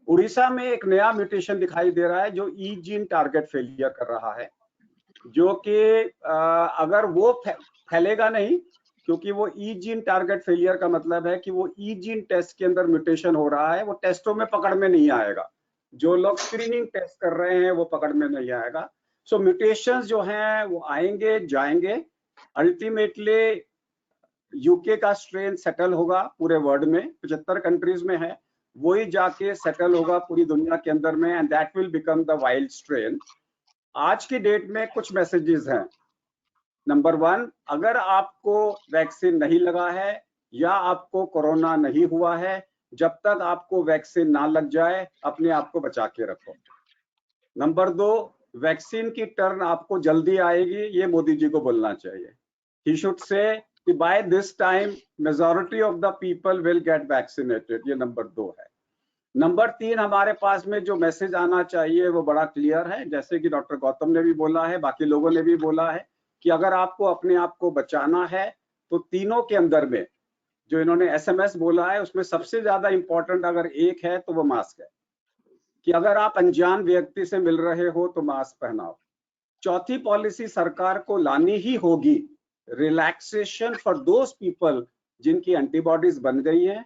उड़ीसा में एक नया म्यूटेशन दिखाई दे रहा है जो ई जीन टारगेट फेलियर कर रहा है, जो कि अगर वो फैलेगा नहीं, क्योंकि वो ई जीन टारगेट फेलियर का मतलब है कि वो ई जीन टेस्ट के अंदर म्यूटेशन हो रहा है, वो टेस्टों में पकड़ में नहीं आएगा। जो लोग स्क्रीनिंग टेस्ट कर रहे हैं वो पकड़ में नहीं आएगा। सो म्यूटेशंस जो हैं वो आएंगे जाएंगे। अल्टीमेटली यूके का स्ट्रेन सेटल होगा पूरे वर्ल्ड में, 75 कंट्रीज में है, वही जाके सेटल होगा पूरी दुनिया के अंदर में, and that will become the wild strain. आज की डेट में कुछ मैसेजेस हैं। नंबर 1, अगर आपको वैक्सीन नहीं लगा है या आपको कोरोना नहीं हुआ है, जब तक आपको वैक्सीन ना लग जाए अपने आप को बचा के रखो। नंबर 2, वैक्सीन की टर्न आपको जल्दी आएगी, ये मोदी जी को बोलना चाहिए। ही शुड से कि by this time majority of the people will get vaccinated, ये नंबर 2 है। नंबर 3, हमारे पास में जो मैसेज आना चाहिए वो बड़ा क्लियर है, जैसे कि डॉक्टर गौतम ने भी बोला है, बाकी लोगों ने भी बोला है कि अगर आपको अपने आप को बचाना है तो तीनों के अंदर में जो इन्होंने SMS बोला है उसमें सबसे ज्यादा इंपॉर्टेंट अगर एक है तो वो मास्क है, कि अगर आप अनजान व्यक्ति से मिल रहे हो तो मास्क पहनाओ। चौथी पॉलिसी सरकार को लानी ही होगी, रिलैक्सेशन फॉर दोज पीपल जिनकी एंटीबॉडीज बन गई हैं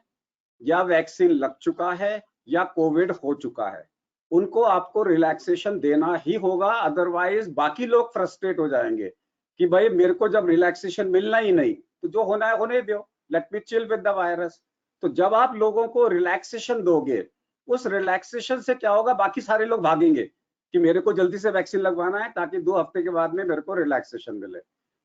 या वैक्सीन लग चुका है या कोविड हो चुका है, उनको आपको रिलैक्सेशन देना ही होगा, अदरवाइज बाकी लोग फ्रस्ट्रेट हो जाएंगे कि भाई मेरे को जब रिलैक्सेशन मिलना ही नहीं तो जो होना है होने दो, let me chill with the virus. तो जब आप लोगों को रिलैक्सेशन दोगे, उस रिलैक्सेशन से क्या होगा, बाकी सारे लोग भागेंगे कि मेरे को जल्दी से वैक्सीन लगवाना है ताकि 2 हफ्ते के बाद में मेरे को रिलैक्सेशन मिले।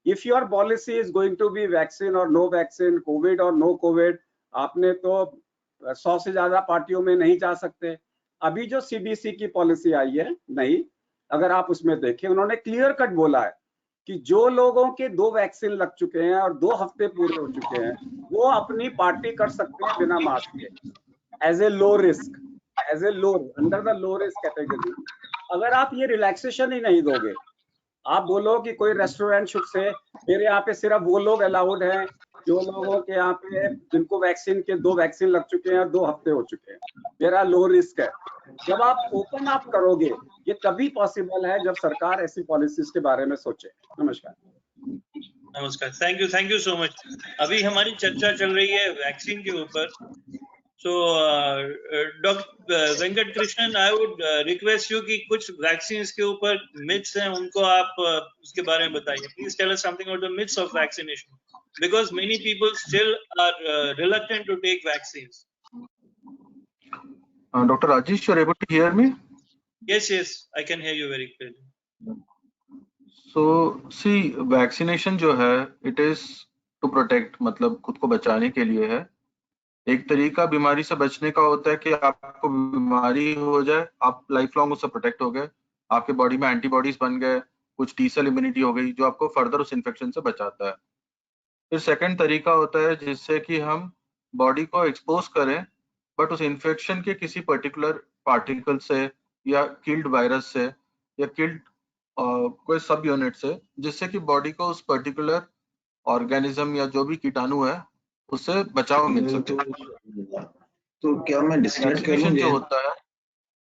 If your policy is going to be vaccine और नो वैक्सीन, कोविड और नो कोविड, आपने तो 100 से ज्यादा पार्टियों में नहीं जा सकते। अभी जो सीडीसी की पॉलिसी आई है नई, अगर आप उसमें देखें, उन्होंने क्लियर कट बोला है कि जो लोगों के 2 वैक्सीन लग चुके हैं और 2 हफ्ते पूरे हो चुके हैं, वो अपनी पार्टी कर सकते हैं बिना मास्क के, as a low risk, as a low, under the low risk category. अगर आप ये रिलैक्सेशन ही नहीं दोगे, आप बोलो कि कोई रेस्टोरेंट शुड से मेरे यहाँ पे सिर्फ वो लोग अलाउड हैं जो लोगों के यहाँ पे जिनको वैक्सीन के 2 वैक्सीन लग चुके हैं और 2 हफ्ते हो चुके हैं, मेरा लो रिस्क है। जब आप ओपन अप करोगे, ये तभी पॉसिबल है जब सरकार ऐसी पॉलिसीज के बारे में सोचे। नमस्कार।
नमस्कार, थैंक यू सो मच। अभी हमारी चर्चा चल रही है वैक्सीन के ऊपर। So doctor Venkat Krishnan, I would request you कि कुछ वैक्सीन के ऊपर मिथ्स हैं, उनको आप उसके बारे में बताइए। Please tell us something about the myths of vaccination, because many people still are reluctant to take vaccines.
Dr. Rajesh, you are able to hear me?
Yes, I can hear you very clearly.
So, see, vaccination जो है, it is to protect, मतलब खुद को बचाने के लिए है। एक तरीका बीमारी से बचने का होता है कि आपको बीमारी हो जाए, आप लाइफ लॉन्ग उससे प्रोटेक्ट हो गए, आपके बॉडी में एंटीबॉडीज बन गए, कुछ टी सेल इम्यूनिटी हो गई जो आपको फर्दर उस इन्फेक्शन से बचाता है। फिर सेकंड तरीका होता है जिससे कि हम बॉडी को एक्सपोज करें, बट उस इन्फेक्शन के किसी पर्टिकुलर पार्टिकल से या किल्ड वायरस से या किल्ड कोई सब यूनिट से, जिससे कि बॉडी को उस पर्टिकुलर ऑर्गेनिज्म या जो भी कीटाणु है उससे बचाव मिल सके।
तो क्या मैं डिस्कनेक्ट कर
वैक्सीनेशन जो होता है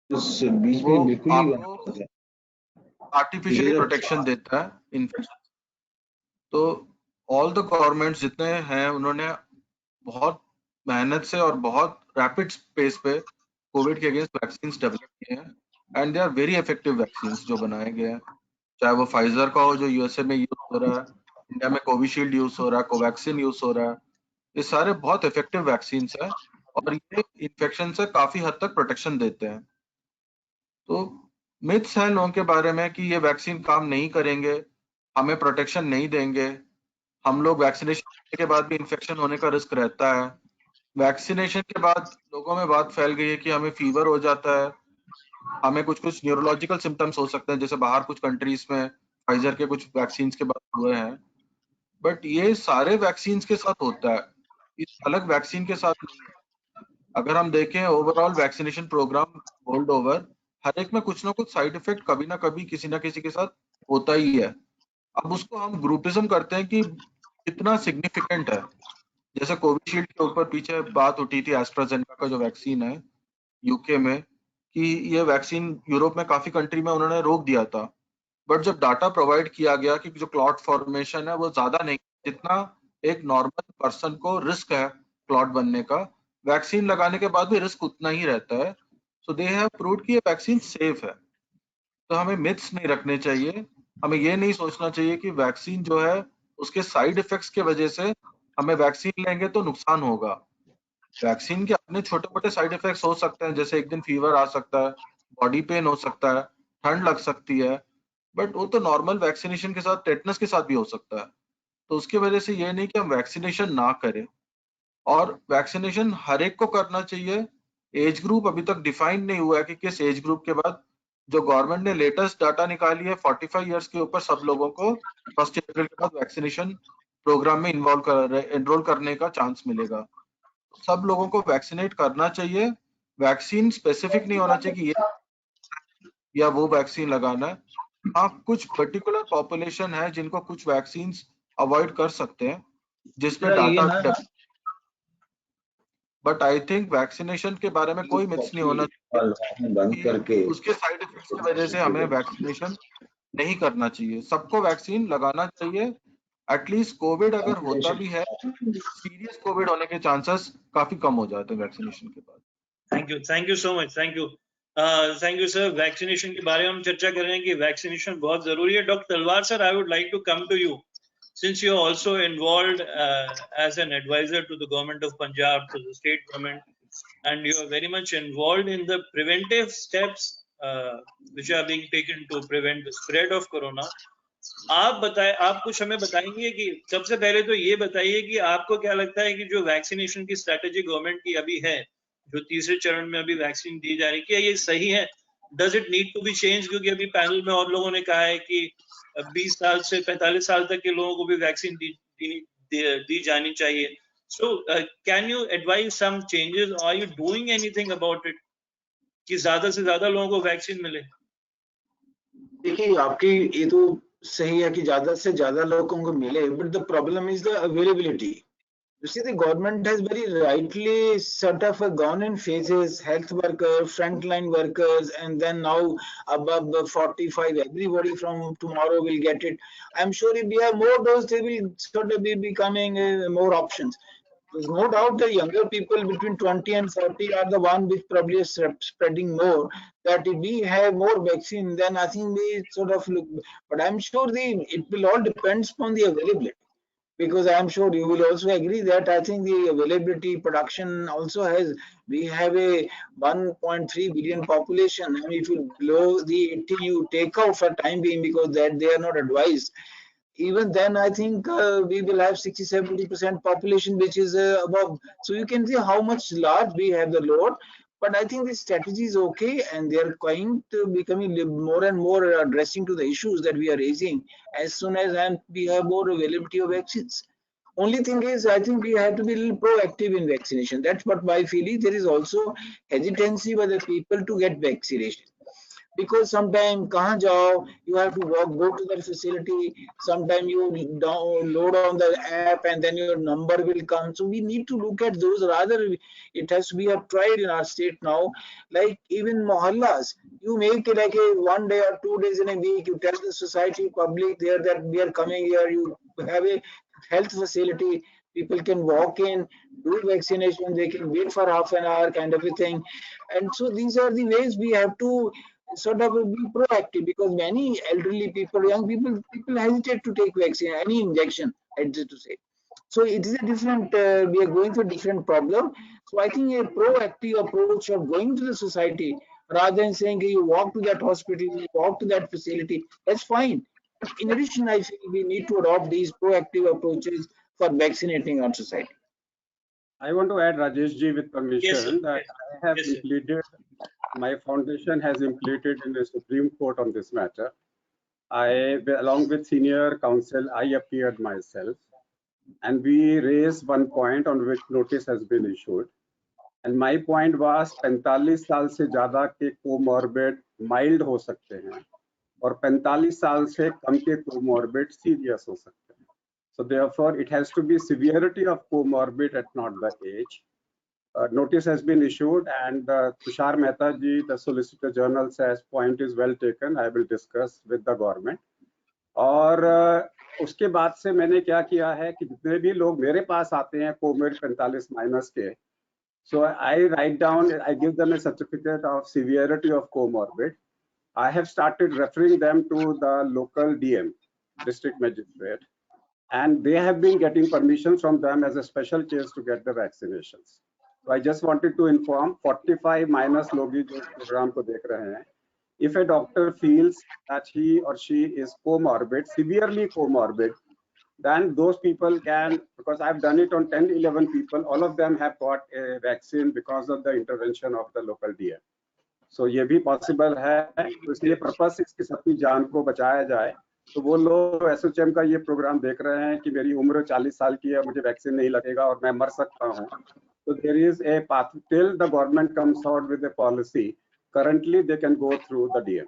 उस बीच
वो
में बिल्कुल ही
आपको आर्टिफिशियली प्रोटेक्शन देता है इन्फेक्शन। तो ऑल द गवर्नमेंट्स जितने हैं उन्होंने बहुत मेहनत से और बहुत रैपिड स्पेस पे कोविड के अगेंस्ट वैक्सीन डेवलप किए हैं, and they are very effective vaccine जो बनाए गए हैं, चाहे वो फाइजर का हो जो यूएसए में यूज हो रहा है, इंडिया में कोविशील्ड यूज हो रहा है, कोवैक्सीन यूज हो रहा है। ये सारे बहुत इफेक्टिव वैक्सीन है और ये इन्फेक्शन से काफी हद तक प्रोटेक्शन देते हैं। तो मिथ्स हैं लोगों के बारे में कि ये वैक्सीन काम नहीं करेंगे, हमें प्रोटेक्शन नहीं देंगे, हम लोग वैक्सीनेशन के बाद भी इन्फेक्शन होने का रिस्क रहता है। वैक्सीनेशन के बाद लोगों में बात फैल गई है कि हमें फीवर हो जाता है, हमें कुछ न्यूरोलॉजिकल सिम्टम्स हो सकते हैं, जैसे बाहर कुछ कंट्रीज में फाइजर के कुछ वैक्सीन के बाद हुए हैं, बट ये सारे वैक्सीन के साथ होता है, इस अलग वैक्सीन के साथ नहीं है। अगर हम देखें overall vaccination program world over, हर एक में कुछ ना कुछ साइड इफेक्ट कभी ना कभी किसी ना किसी के साथ होता ही है। अब उसको हम ग्रुपिज्म करते हैं कि कितना सिग्निफिकेंट है। जैसे कोविशील्ड के ऊपर पीछे बात उठी थी, एस्ट्राजेनेका का जो वैक्सीन है यूके में, कि ये वैक्सीन यूरोप में काफी कंट्री में उन्होंने रोक दिया था, बट जब डाटा प्रोवाइड किया गया कि जो क्लॉट फॉर्मेशन है वो ज्यादा नहीं, जितना एक नॉर्मल पर्सन को रिस्क है क्लॉट बनने का, वैक्सीन लगाने के बाद भी रिस्क उतना ही रहता है। सो दे हैव प्रूव्ड कि ये वैक्सीन सेफ है। तो हमें मिथ्स नहीं रखने चाहिए, हमें ये नहीं सोचना चाहिए कि वैक्सीन जो है उसके साइड इफेक्ट्स की वजह से हमें वैक्सीन लेंगे तो नुकसान होगा। वैक्सीन के अपने छोटे मोटे साइड इफेक्ट्स हो सकते हैं, जैसे एक दिन फीवर आ सकता है, बॉडी पेन हो सकता है, ठंड लग सकती है, बट वो तो नॉर्मल वैक्सीनेशन के साथ, टेटनस के साथ भी हो सकता है। तो उसकी वजह से ये नहीं कि हम वैक्सीनेशन ना करें, और वैक्सीनेशन हर एक को करना चाहिए। एज ग्रुप अभी तक डिफाइन नहीं हुआ है कि किस एज ग्रुप के बाद, जो गवर्नमेंट ने लेटेस्ट डाटा निकाली है 45 इयर्स के ऊपर सब लोगों को 1 अप्रैल के बाद वैक्सीनेशन प्रोग्राम में एनरोल करने का चांस मिलेगा। सब लोगों को वैक्सीनेट करना चाहिए, वैक्सीन स्पेसिफिक नहीं होना चाहिए कि ये या वो वैक्सीन लगाना है। हाँ, कुछ पर्टिकुलर पॉपुलेशन है जिनको कुछ वैक्सीन अवॉइड कर सकते हैं जिसपे data, but I think vaccination के बारे में कोई मिथ्स नहीं होना चाहिए कि उसके साइड इफेक्ट्स की वजह से हमें वैक्सीनेशन नहीं करना चाहिए। सबको वैक्सीन लगाना चाहिए, एटलीस्ट कोविड अगर होता भी है, सीरियस कोविड होने के चांसेस काफी कम हो जाते हैं वैक्सीनेशन के बाद।
Thank you so much, thank you sir. Vaccination के बारे में हम चर्चा कर रहे हैं कि वैक्सीनेशन बहुत जरूरी है। Doctor Talwar sir, I would like to come to you, since you are also involved as an advisor to the government of Punjab, to the state government, and you are very much involved in the preventive steps which are being taken to prevent the spread of corona. आप कुछ हमें बताएंगे कि सबसे पहले तो ये बताइए कि आपको क्या लगता है कि जो वैक्सीनेशन की स्ट्रेटेजी गवर्नमेंट की अभी है, जो तीसरे चरण में अभी वैक्सीन दी जा रही है, क्या ये सही है? Does it need to be change? क्योंकि अभी पैनल में और लोगों ने कहा है कि 20 साल से 45 साल तक के लोगों को भी वैक्सीन दी जानी चाहिए। So can you advise some changes? Are you doing anything about it कि ज्यादा से ज्यादा लोगों को वैक्सीन मिले?
देखिए, आपकी ये तो सही है कि ज्यादा से ज्यादा लोगों को मिले, but the problem is the availability. You see, the government has very rightly sort of gone in phases, health workers, frontline workers, and then now above 45, everybody from tomorrow will get it. I'm sure if we have more doses, there will sort of be becoming more options. There's no doubt the younger people between 20 and 40 are the one which probably is spreading more. That if we have more vaccine, then I think we sort of look, but I'm sure it will all depends upon the availability. Because I'm sure you will also agree that I think the availability production also has, we have a 1.3 billion population. I mean, if you below the 80, you take out for time being because that they are not advised. Even then, I think we will have 60-70% population, which is above. So you can see how much large we have the load. But I think the strategy is okay, and they are going to becoming more and more addressing to the issues that we are raising as soon as we have more availability of vaccines. Only thing is, I think we have to be a little proactive in vaccination. That's what my feeling. There is also hesitancy by the people to get vaccination. Because sometimes kahan jao, you have to go to the facility. Sometimes you download on the app and then your number will come. So we need to look at those. Rather, it has to be a tried in our state now. Like even mohallas, you make it like a 1 day or 2 days in a week. You tell the society public there that we are coming here. You have a health facility. People can walk in, do vaccination. They can wait for half an hour, kind of a thing. And so these are the ways we have to sort of be proactive, because many elderly people, young people hesitate to take vaccine, any injection, I had to say. So it is a different, we are going through a different problem. So I think a proactive approach of going to the society rather than saying you walk to that hospital, you walk to that facility, that's fine. But in addition, I feel we need to adopt these proactive approaches for vaccinating our society.
I want to add, Rajesh ji, with permission,
Yes, sir.
that I have completed, my foundation has implemented in the Supreme Court on this matter. Along with senior counsel, I appeared myself, and we raised one point on which notice has been issued. And my point was 45 साल से ज़्यादा के comorbid mild हो सकते हैं और 45 साल से कम के कोमॉर्बिड सीरियस हो सकते हैं. So therefore, it has to be severity of comorbid at not the age. Notice has been issued, and Tushar Mehta ji, the Solicitor General, says point is well taken. I will discuss with the government. और उसके बाद से मैंने क्या किया है कि जितने भी लोग मेरे पास आते हैं कोविड 45 माइनस के, so I write down, I give them a certificate of severity of comorbid. I have started referring them to the local DM, district magistrate, and they have been getting permission from them as a special case to get the vaccinations. So I just wanted to inform 45 minus लोग जो program को देख रहे हैं, if a doctor feels that he or she is comorbid, severely comorbid, then those people can, because I've done it on 10-11 people, all of them have got a vaccine because of the intervention of the local DM. So ये भी possible है, तो इसलिए purpose इसकी सबकी जान को बचाया जाए. तो वो लोग एसोचैम का ये प्रोग्राम देख रहे हैं कि मेरी उम्र 40 साल की है, मुझे वैक्सीन नहीं लगेगा और मैं मर सकता हूँ. तो there is a path till the government comes out with a policy. Currently they can go through the DM.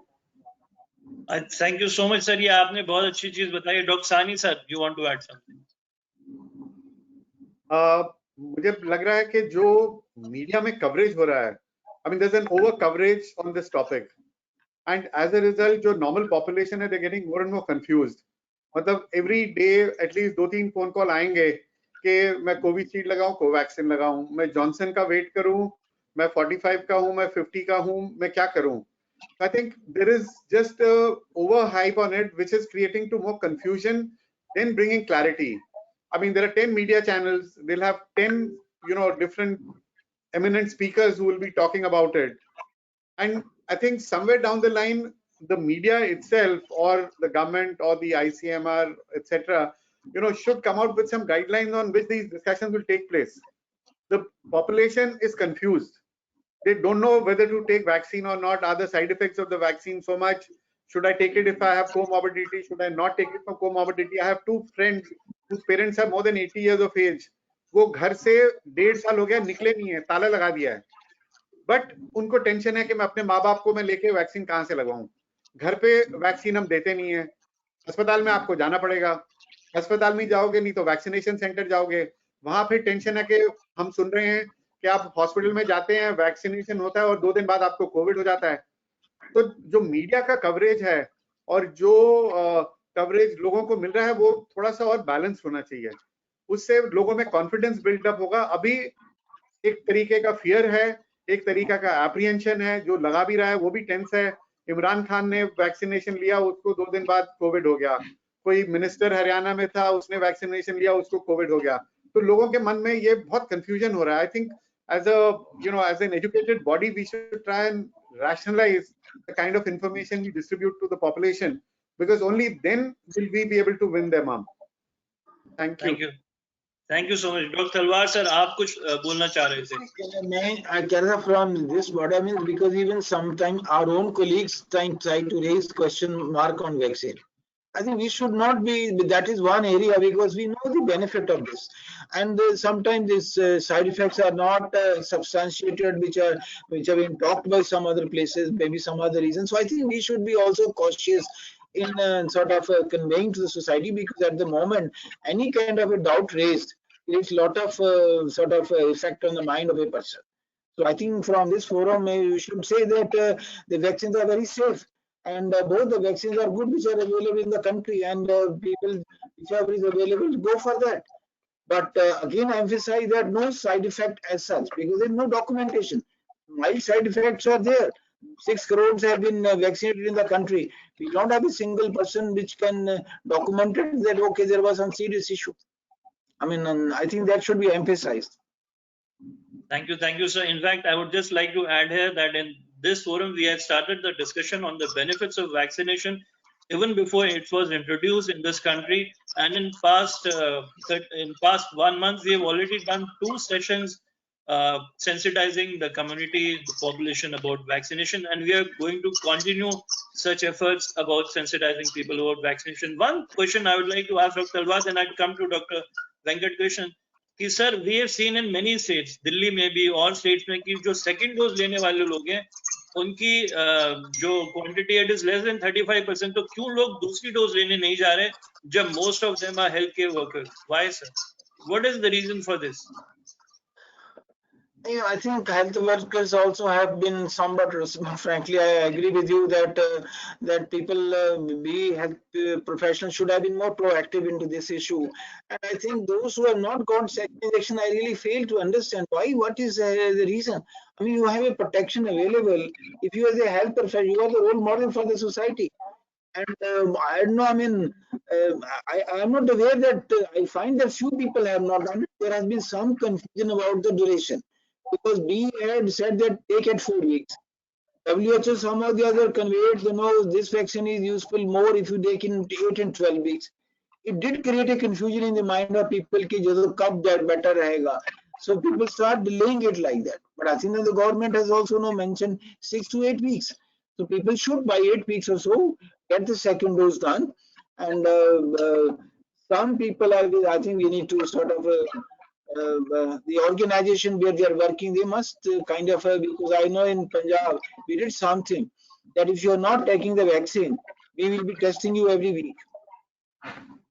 Thank you so much, sir. ये आपने बहुत अच्छी चीज बताई. डॉक्टर सानी sir, you want to add something?
मुझे लग रहा है कि जो मीडिया में कवरेज हो रहा है, I mean, there's an over coverage on this topic, and as a result, जो normal population है, they're getting more and more confused. मतलब every day at least 2-3 phone call आएंगे कि मैं कोविशील्ड लगाऊं, कोवैक्सीन लगाऊं, मैं जॉनसन का वेट करूं, मैं 45 का हूं, मैं 50 का हूं, मैं क्या करूं? I think there is just overhype on it, which is creating to more confusion than bringing clarity. I mean, there are 10 media channels. They'll have 10, different eminent speakers who will be talking about it. And I think somewhere down the line, the media itself or the government or the ICMR, etc., should come out with some guidelines on which these discussions will take place. The population is confused. They don't know whether to take vaccine or not. Are the side effects of the vaccine so much? Should I take it if I have comorbidity? Should I not take it for comorbidity? I have 2 friends whose parents are more than 80 years of age. वो घर से 1.5 साल हो गया, निकले नहीं है, ताला लगा दिया है. बट उनको टेंशन है कि मैं अपने माँ बाप को मैं लेके वैक्सीन कहाँ से लगवाऊं. घर पे वैक्सीन हम देते नहीं है. अस्पताल में आपको जाना पड़ेगा. अस्पताल में जाओगे नहीं तो वैक्सीनेशन सेंटर जाओगे. वहां फिर टेंशन है कि हम सुन रहे हैं कि आप हॉस्पिटल में जाते हैं, वैक्सीनेशन होता है और 2 दिन बाद आपको कोविड हो जाता है. तो जो मीडिया का कवरेज है और जो कवरेज लोगों को मिल रहा है वो थोड़ा सा और बैलेंस होना चाहिए. उससे लोगों में कॉन्फिडेंस बिल्डअप होगा. अभी एक तरीके का फियर है, एक तरीका का एप्रीहेंशन है. जो लगा भी रहा है वो भी टेंस है. इमरान खान ने वैक्सीनेशन लिया, उसको 2 दिन बाद कोविड हो गया. कोई मिनिस्टर हरियाणा में था, उसने वैक्सीनेशन लिया, उसको कोविड हो गया. तो लोगों के मन में ये बहुत कंफ्यूजन हो रहा है. I think as an educated body, we should try and rationalize the kind of information we distribute to the population, because only then will we be able to win them up. Thank you.
Thank you so much. Dr. Talwar sir, आप कुछ बोलना चाह रहे थे?
I gather from this what I mean, because even sometimes our own colleagues try to raise question mark on vaccine. I think we should not be, that is one area, because we know the benefit of this, and sometimes these side effects are not substantiated, which have been talked by some other places, maybe some other reasons. So I think we should be also cautious in sort of conveying to the society, because at the moment any kind of a doubt raised creates a lot of sort of effect on the mind of a person. So I think from this forum we should say that the vaccines are very safe. And both the vaccines are good which are available in the country, and people, whichever is available, go for that. But again, I emphasize that no side effect as such, because there is no documentation. Mild side effects are there. 6 crores have been vaccinated in the country. We don't have a single person which can document it that, okay, there was some serious issue. I mean, I think that should be emphasized.
Thank you, sir. In fact, I would just like to add here that in this forum, we had started the discussion on the benefits of vaccination even before it was introduced in this country. And in past 1 month, we have already done 2 sessions sensitizing the community, the population about vaccination, and we are going to continue such efforts about sensitizing people about vaccination. One question I would like to ask Dr. Talwar, and I'd come to Dr. Venkat Krishnan. कि sir we have seen in many states, Delhi में भी और states में, कि जो second dose लेने वाले लोग हैं उनकी जो quantity it is less than 35%. तो क्यों लोग दूसरी डोज लेने नहीं जा रहे जब most of them are health care workers? Why sir? What is the reason for this?
Yeah, I think health workers also have been somewhat, frankly, I agree with you that that people, we health professionals should have been more proactive into this issue. And I think those who have not got second injection, I really fail to understand why. What is the reason? I mean, you have a protection available. If you as a health professional, you are the role model for the society. And I don't know, I mean, I am not aware that I find that few people have not done it. There has been some confusion about the duration, because we had said that take at 4 weeks. WHO somehow the other conveyed, this vaccine is useful more if you take in 8 and 12 weeks. It did create a confusion in the mind of people ki jadon kab that better rahega. So people start delaying it like that. But I think that the government has also mentioned 6 to 8 weeks. So people should by 8 weeks or so get the second dose done. And some people, I think we need to sort of the organization where they are working, they must kind of, because I know in Punjab we did something that if you are not taking the vaccine, we will be testing you every week.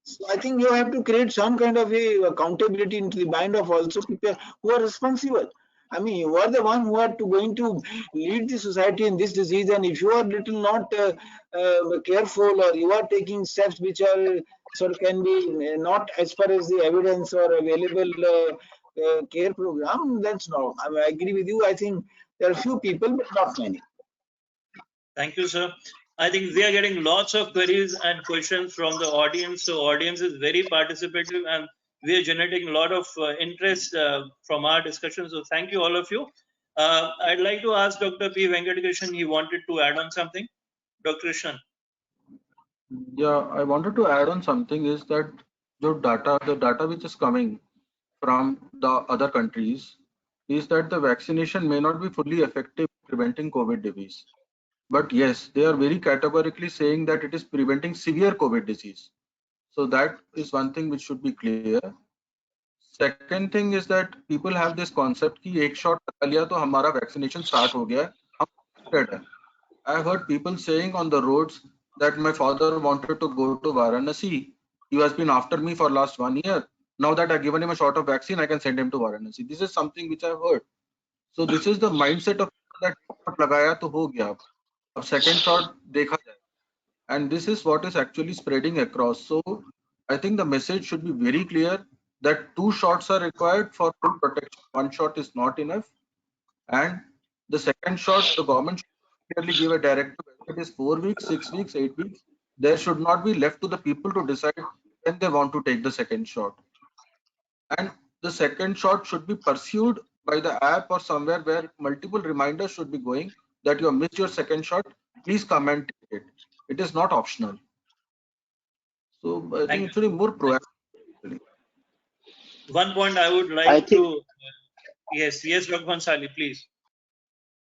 So I think you have to create some kind of a accountability into the mind of also people who are responsible. I mean, you are the one who are going to lead the society in this disease, and if you are little not careful, or you are taking steps which are so it can be not as far as the evidence or available care program. That's no. I agree with you. I think there are few people, but not many.
Thank you, sir. I think we are getting lots of queries and questions from the audience. So audience is very participative and we are generating a lot of interest from our discussion. So thank you, all of you. I'd like to ask Dr. P. Venkatakrishnan, he wanted to add on something. Dr. Krishnan.
Yeah, I wanted to add on something is that the data which is coming from the other countries is that the vaccination may not be fully effective in preventing COVID disease. But yes, they are very categorically saying that it is preventing severe COVID disease. So that is one thing which should be clear. Second thing is that people have this concept कि एक shot लगा लिया तो हमारा vaccination start हो गया, हम protected हैं. I have heard people saying on the roads that my father wanted to go to Varanasi. He has been after me for last 1 year. Now that I've given him a shot of vaccine, I can send him to Varanasi. This is something which I've heard. So this is the mindset of that shot लगाया तो हो गया. अब second shot देखा जाए. And this is what is actually spreading across. So I think the message should be very clear that 2 shots are required for full protection. 1 shot is not enough. And the second shot, the government should clearly give a directive. Whether it is 4 weeks, 6 weeks, 8 weeks, there should not be left to the people to decide when they want to take the second shot. And the second shot should be pursued by the app or somewhere where multiple reminders should be going that you have missed your second shot. Please come and take it. It is not optional. So I think it should be more proactive.
One point I would like to. Yes, Dr. Bhansali, please.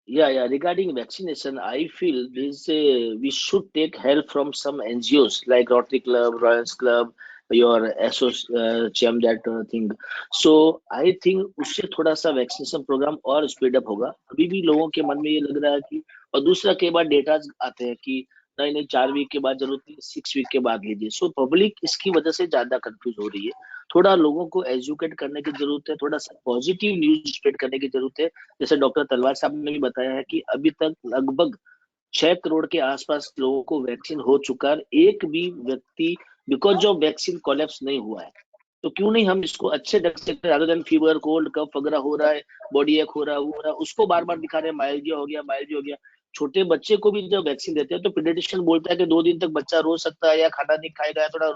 Yeah, regarding vaccination, I feel we should take help from some NGOs like Rotary Club, Royals Club, your ASSOCHAM, that thing. So I think उससे थोड़ा सा vaccination programme और speed up होगा. अभी भी लोगों के मन में ये लग रहा है कि, और दूसरा कई बार डेटा आते हैं कि नहीं 4 वीक के बाद जरूरत नहीं, 6 वीक के बाद लीजिए. सो पब्लिक इसकी वजह से ज्यादा कंफ्यूज हो रही है. थोड़ा लोगों को एजुकेट करने की जरूरत है, थोड़ा सा पॉजिटिव न्यूज स्प्रेड करने की जरूरत है. जैसे डॉक्टर तलवार साहब ने भी बताया है कि अभी तक लगभग 6 करोड़ के आसपास लोगों को वैक्सीन हो चुका है. एक भी व्यक्ति बिकॉज ऑफ वैक्सीन कोलैप्स नहीं हुआ है. तो क्यों नहीं हम इसको अच्छे ढंग से, rather than फीवर, कोल्ड, कफ वगैरह हो रहा है, बॉडी एक हो रहा है, वो हो रहा है, उसको बार बार दिखा रहे हैं माइल्डिया हो गया. छोटे बच्चे को भी जब वैक्सीन देते हैं तो पीडियाट्रिशियन बोलता है कि 2 दिन तक बच्चा रो सकता है या खाना नहीं खाएगा या थोड़ा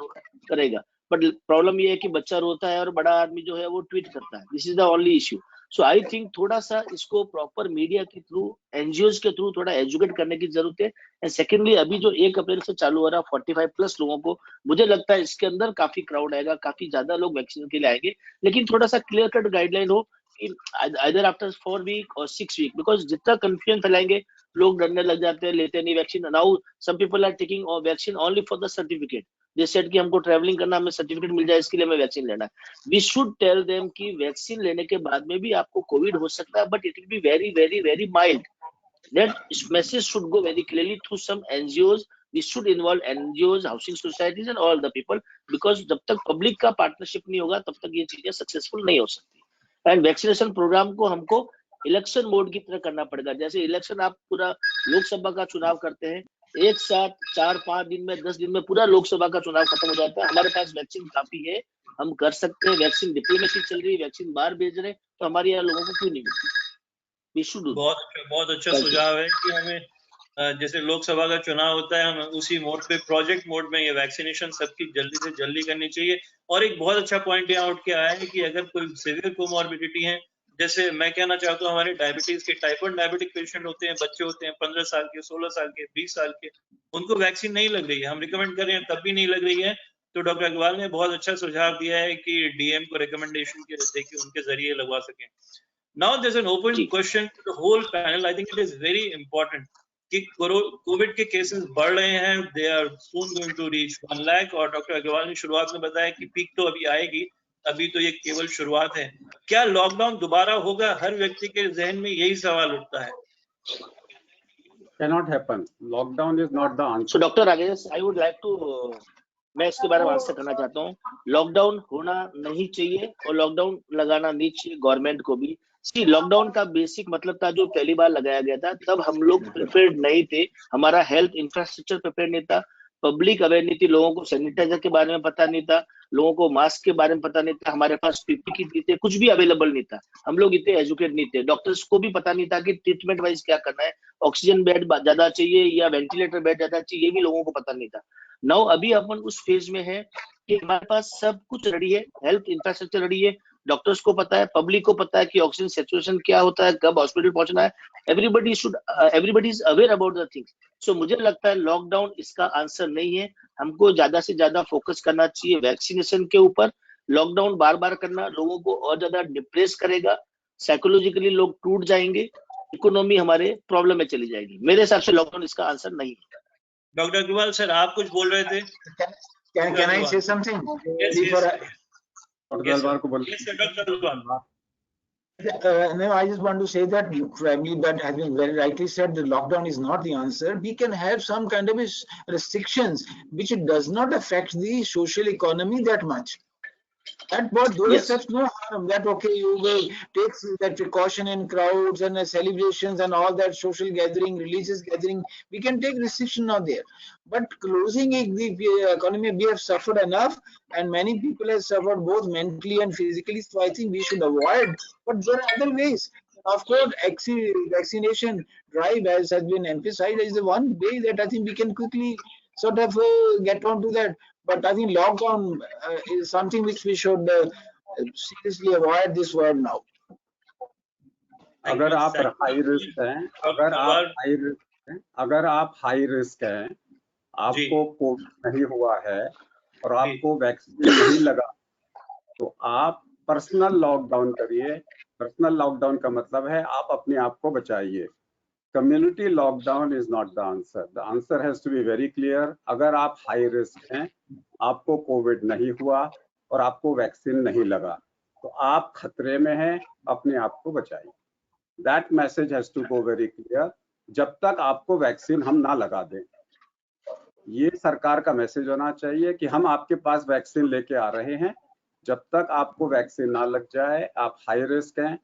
करेगा. बट प्रॉब्लम ये है कि बच्चा रोता है और बड़ा आदमी जो है वो ट्वीट करता है. This is the only issue. So I think थोड़ा सा इसको प्रॉपर मीडिया के थ्रू, एनजीओज के थ्रू थोड़ा एजुकेट करने की जरूरत है. एंड सेकेंडली, अभी जो 1 अप्रैल से चालू हो रहा है 45+ लोगों को, मुझे लगता है इसके अंदर काफी क्राउड आएगा, काफी ज्यादा लोग वैक्सीन के लिए आएंगे. लेकिन थोड़ा सा क्लियर कट गाइडलाइन हो either after 4 week or 6 week, because जितना कंफ्यूजन फैलाएंगे लोग डरने लग जाते हैं, लेते नहीं वैक्सीन. Now some people are taking vaccine only for the certificate. They said कि हमको ट्रैवलिंग करना, हमें सर्टिफिकेट मिल जाए, इसके लिए हमें वैक्सीन लेना है. वी शुड टेल देम कि वैक्सीन लेने के बाद में भी आपको कोविड हो सकता है, but it will be very very very mild. That message should go very clearly through some NGOs. We should involve NGOs, housing societies and all the people, because जब तक पब्लिक का पार्टनरशिप नहीं होगा तब तक ये चीजें सक्सेसफुल नहीं हो सकती. एंड वैक्सीनेशन प्रोग्राम को हमको इलेक्शन मोड की तरह करना पड़ेगा. जैसे इलेक्शन आप पूरा लोकसभा का चुनाव करते हैं, एक साथ 4-5 दिन में, 10 दिन में पूरा लोकसभा का चुनाव खत्म हो जाता है. हमारे पास वैक्सीन काफी है, हम कर सकते हैं. वैक्सीन डिप्लोमेसी चल रही है, वैक्सीन बाहर भेज रहे हैं, तो हमारे यहाँ लोगों को क्यों नहीं मिलती?
बहुत अच्छा सुझाव है कि हमें जैसे लोकसभा का चुनाव होता है, हम उसी मोड पे, प्रोजेक्ट मोड में ये वैक्सीनेशन सबकी जल्दी से जल्दी करनी चाहिए. और एक बहुत अच्छा पॉइंट यहाँ उठ के आया है कि अगर कोई सीवियर कोमॉर्बिडिटी है, जैसे मैं कहना चाहता हूँ हमारे डायबिटीज के, टाइप 1 डायबिटिक पेशेंट होते हैं, बच्चे होते हैं 15 साल के, 16 साल के, 20 साल के, उनको वैक्सीन नहीं लग रही है, हम रिकमेंड कर रहे हैं तब भी नहीं लग रही है. तो डॉक्टर अग्रवाल ने बहुत अच्छा सुझाव दिया है कि डीएम को रिकमेंडेशन के देके उनके जरिए लगवा सकें. Now there's an open question to the whole panel. I think it is very important कि कोविड के केसेस बढ़ रहे हैं, they are soon going to reach 1 lakh, और डॉक्टर अग्रवाल ने शुरुआत में बताया कि पीक तो अभी आएगी, अभी तो ये केवल शुरुआत है. क्या लॉकडाउन दोबारा होगा? हर व्यक्ति के जहन में यही सवाल उठता है.
Cannot happen. Lockdown is not the answer.
So Dr. Rajesh, I would like to मैं इसके बारे में आंसर करना चाहता हूँ. लॉकडाउन होना नहीं चाहिए और लॉकडाउन लगाना नहीं चाहिए गवर्नमेंट को भी. सी, लॉकडाउन का बेसिक मतलब था, जो पहली बार लगाया गया था तब हम लोग प्रिपेयर्ड नहीं थे, हमारा हेल्थ इंफ्रास्ट्रक्चर प्रिपेयर नहीं था. पब्लिक अवेयर नहीं थी, लोगों को सैनिटाइजर के बारे में पता नहीं था, लोगों को मास्क के बारे में पता नहीं था, हमारे पास पीपी किट नहीं थे, कुछ भी अवेलेबल नहीं था, हम लोग इतने एजुकेट नहीं थे, डॉक्टर्स को भी पता नहीं था कि ट्रीटमेंट वाइज क्या करना है, ऑक्सीजन बेड ज्यादा चाहिए या वेंटिलेटर बेड ज्यादा चाहिए, ये भी लोगों को पता नहीं था। नाउ अभी अपन उस फेज में है कि हमारे पास सब कुछ रेडी है, हेल्थ इंफ्रास्ट्रक्चर रेडी है, डॉक्टर्स को पता है, पब्लिक को पता है कि ऑक्सीजन सैचुरेशन क्या होता है, कब हॉस्पिटल पहुंचना है, everybody is aware about the things. So मुझे लगता है लॉकडाउन इसका आंसर नहीं है, हमको ज्यादा से ज्यादा फोकस करना चाहिए वैक्सीनेशन के ऊपर। लॉकडाउन बार बार करना लोगों को और ज्यादा डिप्रेस करेगा, साइकोलॉजिकली लोग टूट जाएंगे, इकोनॉमी हमारे प्रॉब्लम में चली जाएगी। मेरे हिसाब से लॉकडाउन इसका आंसर नहीं है।
डॉक्टर अग्रवाल सर, आप कुछ बोल रहे थे?
Can I say something?
Yes,
Before
yes. Yes, sir.
को बोल
Yes, sir, Dr. Agarwal.
No, I just want to say that probably that has been very rightly said. The lockdown is not the answer. We can have some kind of restrictions which does not affect the social economy that much. And but there is such no harm that okay, you will take that precaution in crowds and celebrations and all that social gathering, religious gathering. We can take restriction now there, but closing the economy, we have suffered enough, and many people have suffered both mentally and physically. So I think we should avoid. But there are other ways. Of course, vaccination drive, as has been emphasized, is the one way that I think we can quickly sort of get onto that. But I think lockdown is something which we should seriously avoid this world now.
अगर आप high risk हैं, अगर आप high risk हैं, आपको Covid नहीं हुआ है और आपको वैक्सीन नहीं लगा, तो आप पर्सनल लॉकडाउन करिए। पर्सनल लॉकडाउन का मतलब है आप अपने आप को बचाइए। Community lockdown is not the answer. The answer has to be very clear. अगर आप हाई रिस्क हैं, आपको कोविड नहीं हुआ और आपको वैक्सीन नहीं लगा, तो आप खतरे में हैं, अपने आप को बचाइए। That message has to go very clear. जब तक आपको वैक्सीन हम ना लगा दें, ये सरकार का मैसेज होना चाहिए कि हम आपके पास वैक्सीन लेके आ रहे हैं, जब तक आपको वैक्सीन ना लग जाए, आप हाई रिस्क हैं,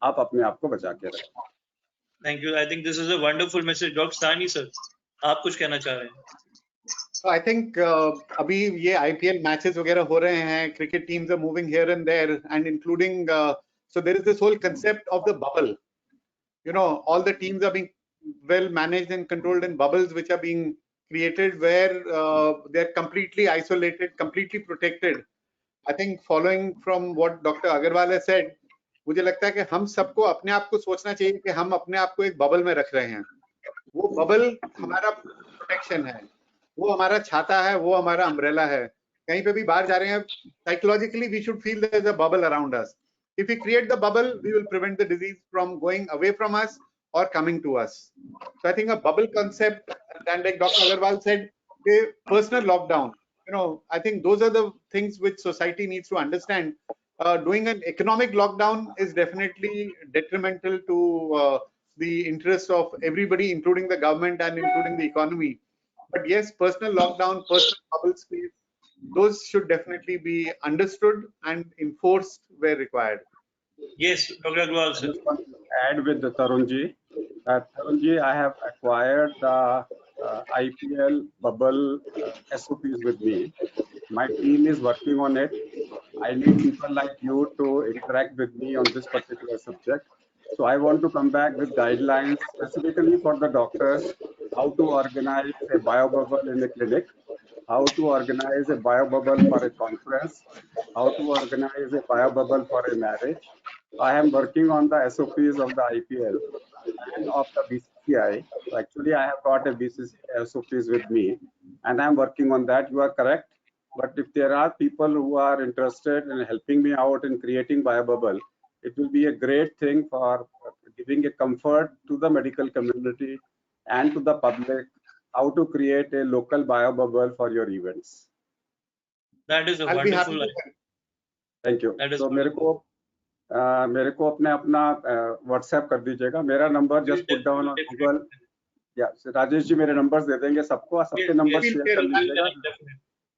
आप अपने आप को बचा के रखें।
Thank you. I think this is a wonderful message. Doctor सानी सर, आप कुछ कहना चाह रहे हैं?
आई थिंक अभी ये आईपीएल मैचेस वगैरह हो रहे हैं, cricket teams are moving here and there and including so there is this whole concept of the bubble. You know, all the teams are being well managed and controlled in bubbles which are being created where they're completely isolated, completely protected. I think following from what Dr. Agarwal has said, मुझे लगता है कि हम सबको अपने आप को सोचना चाहिए कि हम अपने आप को एक बबल में रख रहे हैं। वो बबल हमारा प्रोटेक्शन है, वो हमारा छाता है, वो हमारा अम्ब्रेला है। कहीं पे भी बाहर जा रहे हैं, psychologically we should feel there is a bubble around us. If we create the bubble, we will prevent the disease from going away from us or coming to us. So I think a bubble concept, and like Dr. Agarwal said, the personal lockdown, you know, I think those are the things which society needs to understand. Doing an economic lockdown is definitely detrimental to the interests of everybody, including the government and including the economy. But yes, personal lockdown, personal bubble space, those should definitely be understood and enforced where required.
Yes, Dr. Agarwal sir.
I just want to add with the Tarunji. Tarunji, I have acquired the IPL bubble SOPs with me. My team is working on it. I need people like you to interact with me on this particular subject. So I want to come back with guidelines specifically for the doctors, how to organize a biobubble in a clinic, how to organize a biobubble for a conference, how to organize a biobubble for a marriage. I am working on the SOPs of the IPL and of the BCCI. So actually, I have got a BCCI SOPs with me, and I am working on that. You are correct. But if there are people who are interested in helping me out in creating biobubble, it will be a great thing for giving a comfort to the medical community and to the public, how to create a local biobubble for your events.
That is a wonderful idea.
Thank you. So मेरे को अपना WhatsApp कर दीजिएगा। मेरा number just put down on Google. या राजेश जी मेरे numbers they देंगे सबको, सबके नंबर शेयर कर लीजिएगा।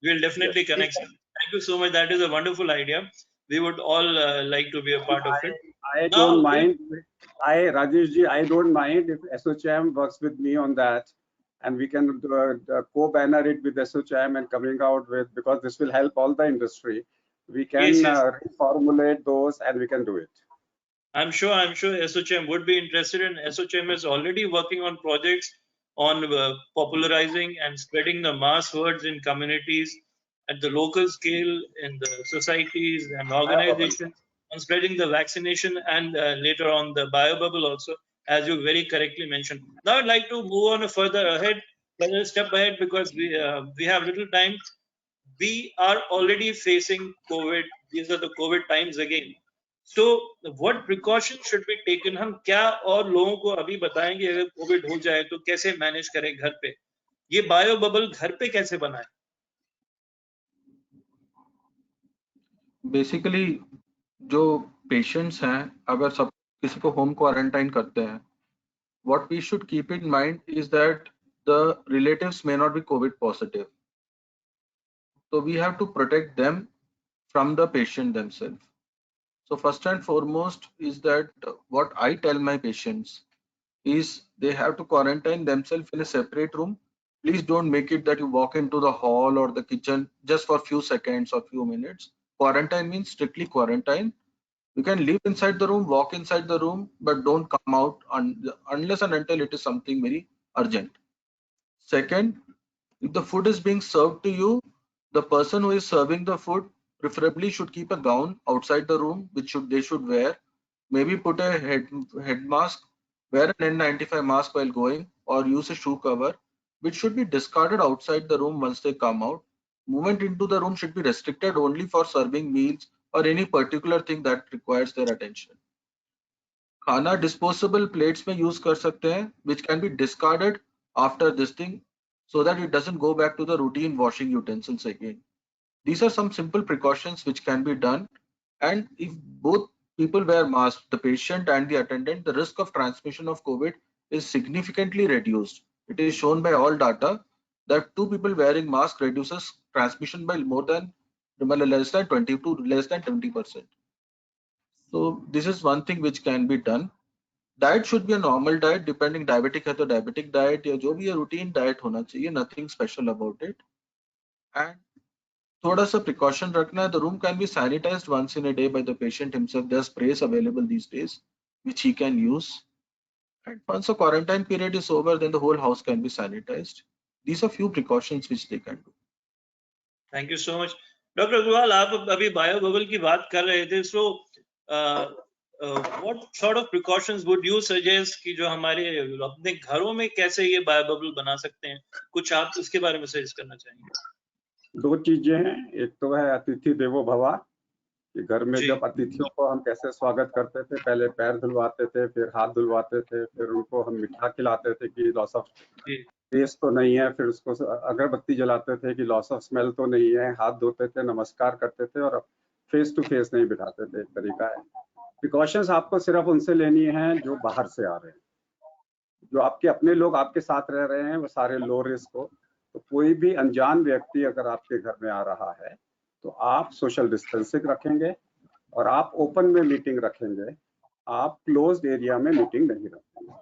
We will definitely connect. Thank you so much. That is a wonderful idea. We would all like to be a part of it.
I don't mind. Rajesh ji, I don't mind if SOCM works with me on that, and we can co-banner it with SOCHM and coming out with, because this will help all the industry. We can reformulate those and we can do it.
I'm sure SOCHM would be interested, and SOCHM is already working on projects on popularizing and spreading the mass words in communities at the local scale, in the societies and organizations, on spreading the vaccination and later on the biobubble also, as you very correctly mentioned. Now I'd like to move on further step ahead, because we have little time. We are already facing COVID. These are the COVID times again. So what precautions should be taken? हम क्या और लोगों को अभी बताएंगे अगर Covid हो जाए तो कैसे मैनेज करें घर पे? ये बायो बबल घर पे कैसे बनाएं?
बेसिकली जो पेशेंट्स हैं, अगर सब किसी को होम क्वारंटाइन करते हैं, what we should keep in mind is that the relatives may not be COVID positive. So we have to protect them from the patient themselves. So first and foremost is that what I tell my patients is they have to quarantine themselves in a separate room. Please don't make it that you walk into the hall or the kitchen just for a few seconds or few minutes. Quarantine means strictly quarantine. You can live inside the room, walk inside the room, but don't come out unless and until it is something very urgent. Second, if the food is being served to you, the person who is serving the food preferably should keep a gown outside the room, which they should wear. Maybe put a head mask, wear an N95 mask while going, or use a shoe cover, which should be discarded outside the room once they come out. Movement into the room should be restricted only for serving meals or any particular thing that requires their attention. खाना disposable plates में use कर सकते हैं, which can be discarded after this thing, so that it doesn't go back to the routine washing utensils again. These are some simple precautions which can be done, and if both people wear masks, the patient and the attendant, the risk of transmission of COVID is significantly reduced. It is shown by all data that two people wearing mask reduces transmission by less than 20 to less than 20%. So this is one thing which can be done. Diet should be a normal diet, depending diabetic है तो diabetic diet या जो भी routine diet होना चाहिए, nothing special about it. And थोड़ा सा precaution रखना है. The room can be sanitized once in a day by the patient himself. There are sprays available these days which he can use. And once the quarantine period is over, then the whole house can be sanitized. These are few precautions which they can do.
Thank you so much, Dr. Agarwal. आप अभी bio bubble की बात कर रहे थे. So what sort of precautions would you suggest कि जो हमारे अपने घरों में कैसे ये बायो बबल बना सकते हैं? कुछ आप इसके बारे में सजेस्ट करना चाहेंगे?
दो चीजें हैं. एक तो है अतिथि देवो भव, कि घर में जब अतिथियों को हम कैसे स्वागत करते थे, पहले पैर धुलवाते थे, फिर हाथ धुलवाते थे, फिर उनको हम मीठा खिलाते थे कि लॉस ऑफ टेस्ट तो नहीं है, फिर उसको अगरबत्ती जलाते थे कि लॉस ऑफ स्मेल तो नहीं है, हाथ धोते थे, नमस्कार करते थे, और फेस टू फेस नहीं बिठाते थे. एक तरीका है. प्रिकॉशंस आपको सिर्फ उनसे लेनी है जो बाहर से आ रहे हैं. जो आपके अपने लोग आपके साथ रह रहे हैं वो सारे लो रिस्क हो. तो कोई भी अनजान व्यक्ति अगर आपके घर में आ रहा है तो आप सोशल डिस्टेंसिंग रखेंगे और आप ओपन में मीटिंग रखेंगे. आप क्लोज्ड एरिया में मीटिंग नहीं रखेंगे.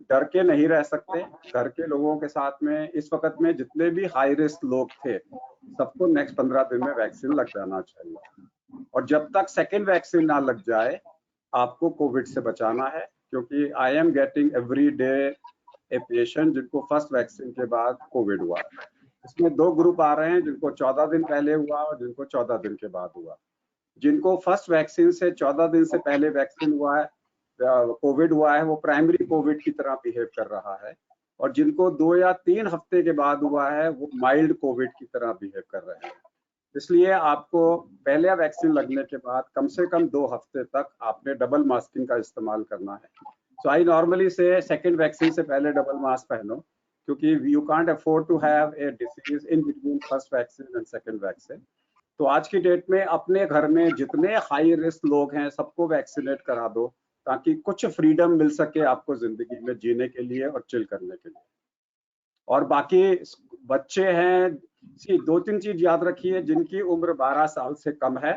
डर के नहीं रह सकते. घर के लोगों के साथ में इस वक्त में जितने भी हाई रिस्क लोग थे सबको नेक्स्ट 15 दिन में वैक्सीन लग जाना चाहिए. और जब तक सेकेंड वैक्सीन ना लग जाए आपको कोविड से बचाना है. क्योंकि I am getting every day a patient जिनको फर्स्ट वैक्सीन के बाद कोविड हुआ. इसमें दो ग्रुप आ रहे हैं, जिनको 14 दिन पहले हुआ और जिनको 14 दिन के बाद हुआ. जिनको फर्स्ट वैक्सीन से 14 दिन से पहले वैक्सीन हुआ है, कोविड हुआ है, वो प्राइमरी कोविड की तरह बिहेव कर रहा है. और जिनको 2 या 3 हफ्ते के बाद हुआ है वो माइल्ड कोविड की तरह बिहेव कर रहे हैं. इसलिए आपको पहले वैक्सीन लगने के बाद कम से कम 2 हफ्ते तक आपने डबल मास्किंग का इस्तेमाल करना है. So I normally say second vaccine से पहले डबल मास्क पहनो, क्योंकि you can't afford to have a disease in between first vaccine and second vaccine. तो आज की डेट में अपने घर में जितने हाई रिस्क लोग हैं सबको वैक्सीनेट करा दो, ताकि कुछ फ्रीडम मिल सके आपको जिंदगी में जीने के लिए और चिल करने के लिए. और बाकी बच्चे हैं, 2-3 चीज याद रखिए. जिनकी उम्र 12 साल से कम है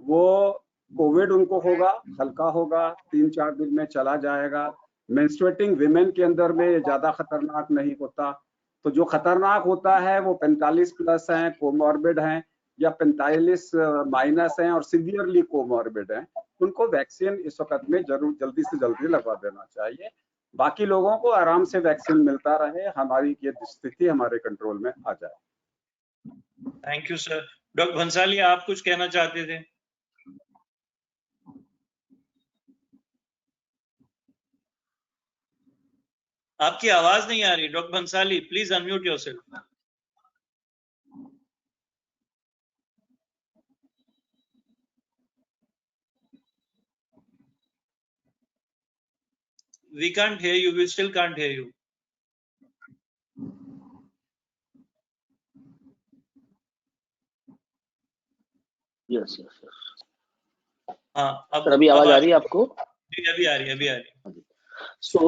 वो कोविड उनको होगा, हल्का होगा, 3-4 दिन में चला जाएगा. मेंस्ट्रुएटिंग विमेन के अंदर में ज्यादा खतरनाक नहीं होता। तो जो खतरनाक होता है वो 45 प्लस हैं, कोमॉर्बिड हैं, या 45 माइनस हैं और सीवियरली कोमॉर्बिड हैं, उनको वैक्सीन इस वक्त में जरूर जल्दी से जल्दी लगवा देना चाहिए। बाकी लोगों को आराम से वैक्सीन मिलता रहे, हमारी ये स्थिति हमारे कंट्रोल में आ जाए।
Thank you sir. Doctor Bhansali, आप कुछ कहना चाहते थे? आपकी आवाज नहीं आ रही doctor Bhansali, please unmute yourself. We can't hear you. We still can't hear you.
Yes yes yes.
हाँ,
अब अभी आवाज आ रही है आपको?
जी, अभी आ रही है।
सो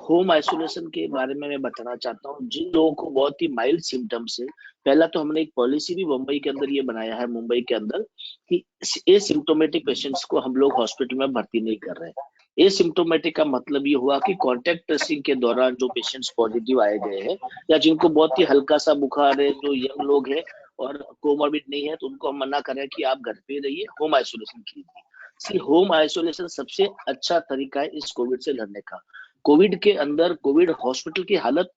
होम आइसोलेशन के बारे में मैं बताना चाहता हूँ। जिन लोगों को बहुत ही माइल्ड सिम्टम्स है, पहला तो हमने एक पॉलिसी भी मुंबई के अंदर ये बनाया है, मुंबई के अंदर, कि एसिम्प्टोमेटिक पेशेंट्स को हम लोग हॉस्पिटल में भर्ती नहीं कर रहे हैं। एसिम्प्टोमेटिक का मतलब ये हुआ कि कॉन्टेक्ट ट्रेसिंग के दौरान जो पेशेंट्स पॉजिटिव आए गए हैं, या जिनको बहुत ही हल्का सा बुखार है, जो यंग लोग हैं और कोमॉर्बिड नहीं है, तो उनको हम मना करें कि आप घर पे रहिए, होम आइसोलेशन कीजिए। इसलिए होम आइसोलेशन सबसे अच्छा तरीका है इस कोविड से लड़ने का। कोविड के अंदर कोविड हॉस्पिटल की हालत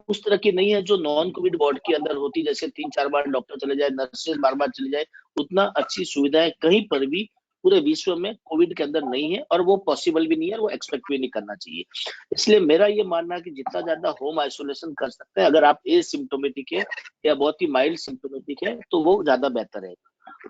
उस तरह की नहीं है जो नॉन कोविड वार्ड के अंदर होती, जैसे 3-4 बार डॉक्टर चले जाए, नर्सेज बार-बार चले जाए। उतना अच्छी सुविधाएं कहीं पर भी पूरे विश्व में कोविड के अंदर नहीं है, और वो पॉसिबल भी नहीं है, और वो एक्सपेक्ट भी नहीं करना चाहिए। इसलिए मेरा ये मानना है कि जितना ज्यादा होम आइसोलेशन कर सकते हैं, अगर आप एसिम्प्टोमेटिक है या बहुत ही माइल्ड सिम्प्टोमेटिक है, तो वो ज्यादा बेहतर है।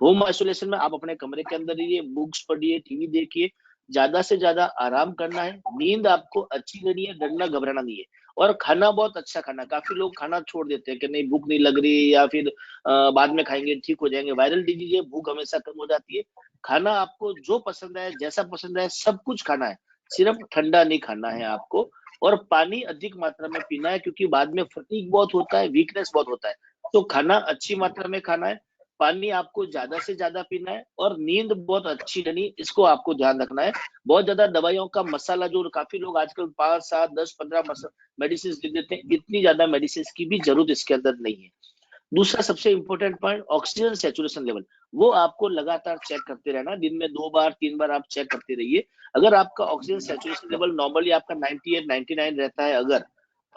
होम आइसोलेशन में आप अपने कमरे के अंदर रहिए, बुक्स पढ़िए, टीवी देखिए, ज्यादा से ज्यादा आराम करना है, नींद आपको अच्छी लेनी है, डरना घबराना नहीं है, और खाना बहुत अच्छा खाना। काफी लोग खाना छोड़ देते हैं कि नहीं भूख नहीं लग रही, या फिर बाद में खाएंगे ठीक हो जाएंगे। वायरल डिजीज है, भूख हमेशा कम हो जाती है। खाना आपको जो पसंद है, जैसा पसंद है, सब कुछ खाना है, सिर्फ ठंडा नहीं खाना है आपको। और पानी अधिक मात्रा में पीना है, क्योंकि बाद में फटीग बहुत होता है, वीकनेस बहुत होता है। तो खाना अच्छी मात्रा में खाना है, पानी आपको ज्यादा से ज्यादा पीना है, और नींद बहुत अच्छी लेनी, इसको आपको ध्यान रखना है। बहुत ज्यादा दवाइयों का मसाला, जो काफी लोग आजकल 5, 7, 10, 15 मेडिसिन दे देते हैं, इतनी ज्यादा मेडिसिन की भी जरूरत इसके अंदर नहीं है। दूसरा सबसे important point, oxygen saturation level, वो आपको लगातार चेक करते रहना। दिन में 2 बार 3 बार आप चेक करते रहिए। अगर आपका ऑक्सीजन सैचुरेशन लेवल नॉर्मली आपका 98, 99 रहता है, अगर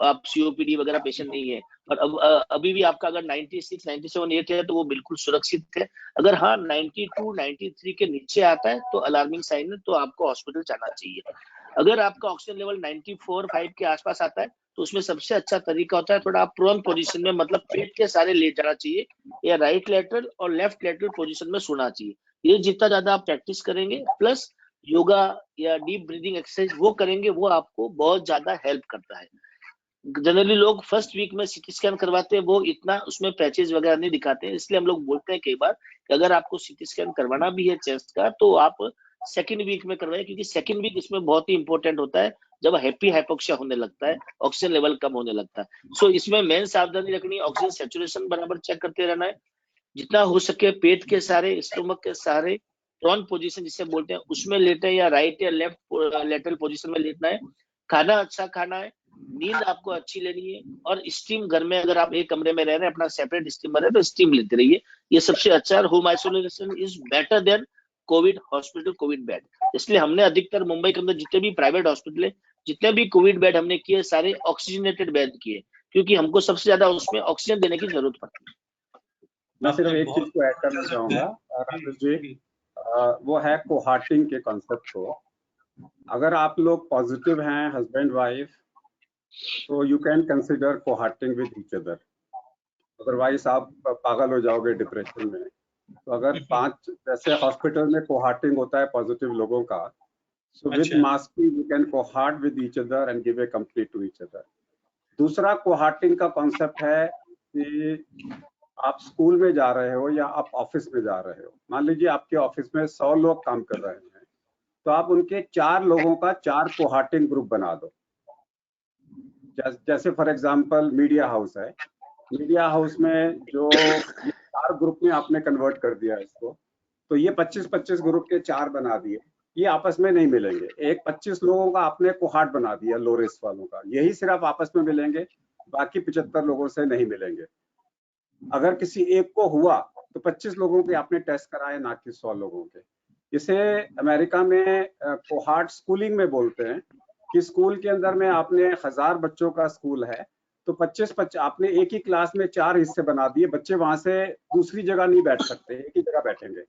आप सीओपीडी वगैरह पेशेंट नहीं है, और अभी भी आपका अगर 96, 97, 8 है, तो वो बिल्कुल सुरक्षित है। अगर हाँ 92, 93 के नीचे आता है, तो अलार्मिंग साइन है, तो आपको हॉस्पिटल जाना चाहिए। अगर आपका ऑक्सीजन लेवल 94, 5 के आसपास आता है, तो उसमें सबसे अच्छा तरीका होता है, थोड़ा आप प्रोन पोजीशन में, मतलब पेट के सारे लेट जाना चाहिए, या राइट लेटरल और लेफ्ट लेटरल पोजीशन में सोना चाहिए। ये जितना ज्यादा आप प्रैक्टिस करेंगे, प्लस योगा या डीप ब्रीदिंग एक्सरसाइज वो करेंगे, वो आपको बहुत ज्यादा हेल्प करता है। जनरली लोग फर्स्ट वीक में सीटी स्कैन करवाते हैं, वो इतना उसमें पैचेज वगैरह नहीं दिखाते हैं। इसलिए हम लोग बोलते हैं कई बार कि अगर आपको सीटी स्कैन करवाना भी है चेस्ट का, तो आप सेकंड वीक में करवाएं, क्योंकि सेकंड वीक इसमें बहुत ही इंपॉर्टेंट होता है, जब हैप्पी हाइपोक्सिया होने लगता है, ऑक्सीजन लेवल कम होने लगता है। सो इसमें मेन सावधानी रखनी है, ऑक्सीजन सैचुरेशन बराबर चेक करते रहना है, जितना हो सके पेट के सहारे, स्टोमक के सहारे, प्रॉन पोजीशन जिसे बोलते हैं, उसमें लेटे, या राइट या लेफ्ट लेटरल पोजीशन में लेटना है। खाना अच्छा खाना है, नींद आपको अच्छी लेनी है, और स्टीम, घर में अगर आप एक कमरे में रह रहे हैं, अपना सेपरेट स्टीमर है, तो स्टीम लेते रहिए, ये सबसे अच्छा है। Home isolation is better than Covid hospital, Covid bed. इसलिए हमने अधिकतर मुंबई के अंदर जितने भी प्राइवेट हॉस्पिटल है, जितने भी कोविड बेड हमने किए, सारे ऑक्सीजनेटेड बेड किए, क्योंकि हमको सबसे ज्यादा उसमें ऑक्सीजन देने की जरूरत पड़ती है।
मैं सिर्फ एक चीज को ऐड करना चाहूंगा राजेश जी, वो है कोहार्टिंग के कॉन्सेप्ट को। अगर आप लोग पॉजिटिव हैं, हस्बैंड वाइफ, तो you can consider cohorting with each other, otherwise आप पागल हो जाओगे डिप्रेशन में। तो अगर 5 जैसे हॉस्पिटल में कोहार्टिंग होता है पॉजिटिव लोगों का, so with masking you can cohort with each other and give a complete to each other. दूसरा कोहार्टिंग का कॉन्सेप्ट है कि आप स्कूल में जा रहे हो या आप ऑफिस में जा रहे हो, मान लीजिए आपके ऑफिस में 100 लोग काम कर रहे हैं, तो आप उनके 4 लोगों का 4 कोहार्टिंग ग्रुप बना दो। जैसे फॉर एग्जांपल मीडिया हाउस है, मीडिया हाउस में जो 4 ग्रुप में आपने कन्वर्ट कर दिया इसको, तो ये 25-25 ग्रुप के 4 बना दिए। ये आपस में नहीं मिलेंगे। एक 25 लोगों का आपने कोहार्ट बना दिया लो रिस्क वालों का, यही सिर्फ आपस में मिलेंगे, बाकी 75 लोगों से नहीं मिलेंगे। अगर किसी एक को हुआ तो 25 लोगों के आपने टेस्ट कराए, ना कि 100 लोगों के। इसे अमेरिका में कोहार्ट स्कूलिंग में बोलते हैं कि स्कूल के अंदर में आपने 1000 बच्चों का स्कूल है तो 25 आपने एक ही क्लास में 4 हिस्से बना दिए, बच्चे वहां से दूसरी जगह नहीं बैठ सकते, एक ही जगह बैठेंगे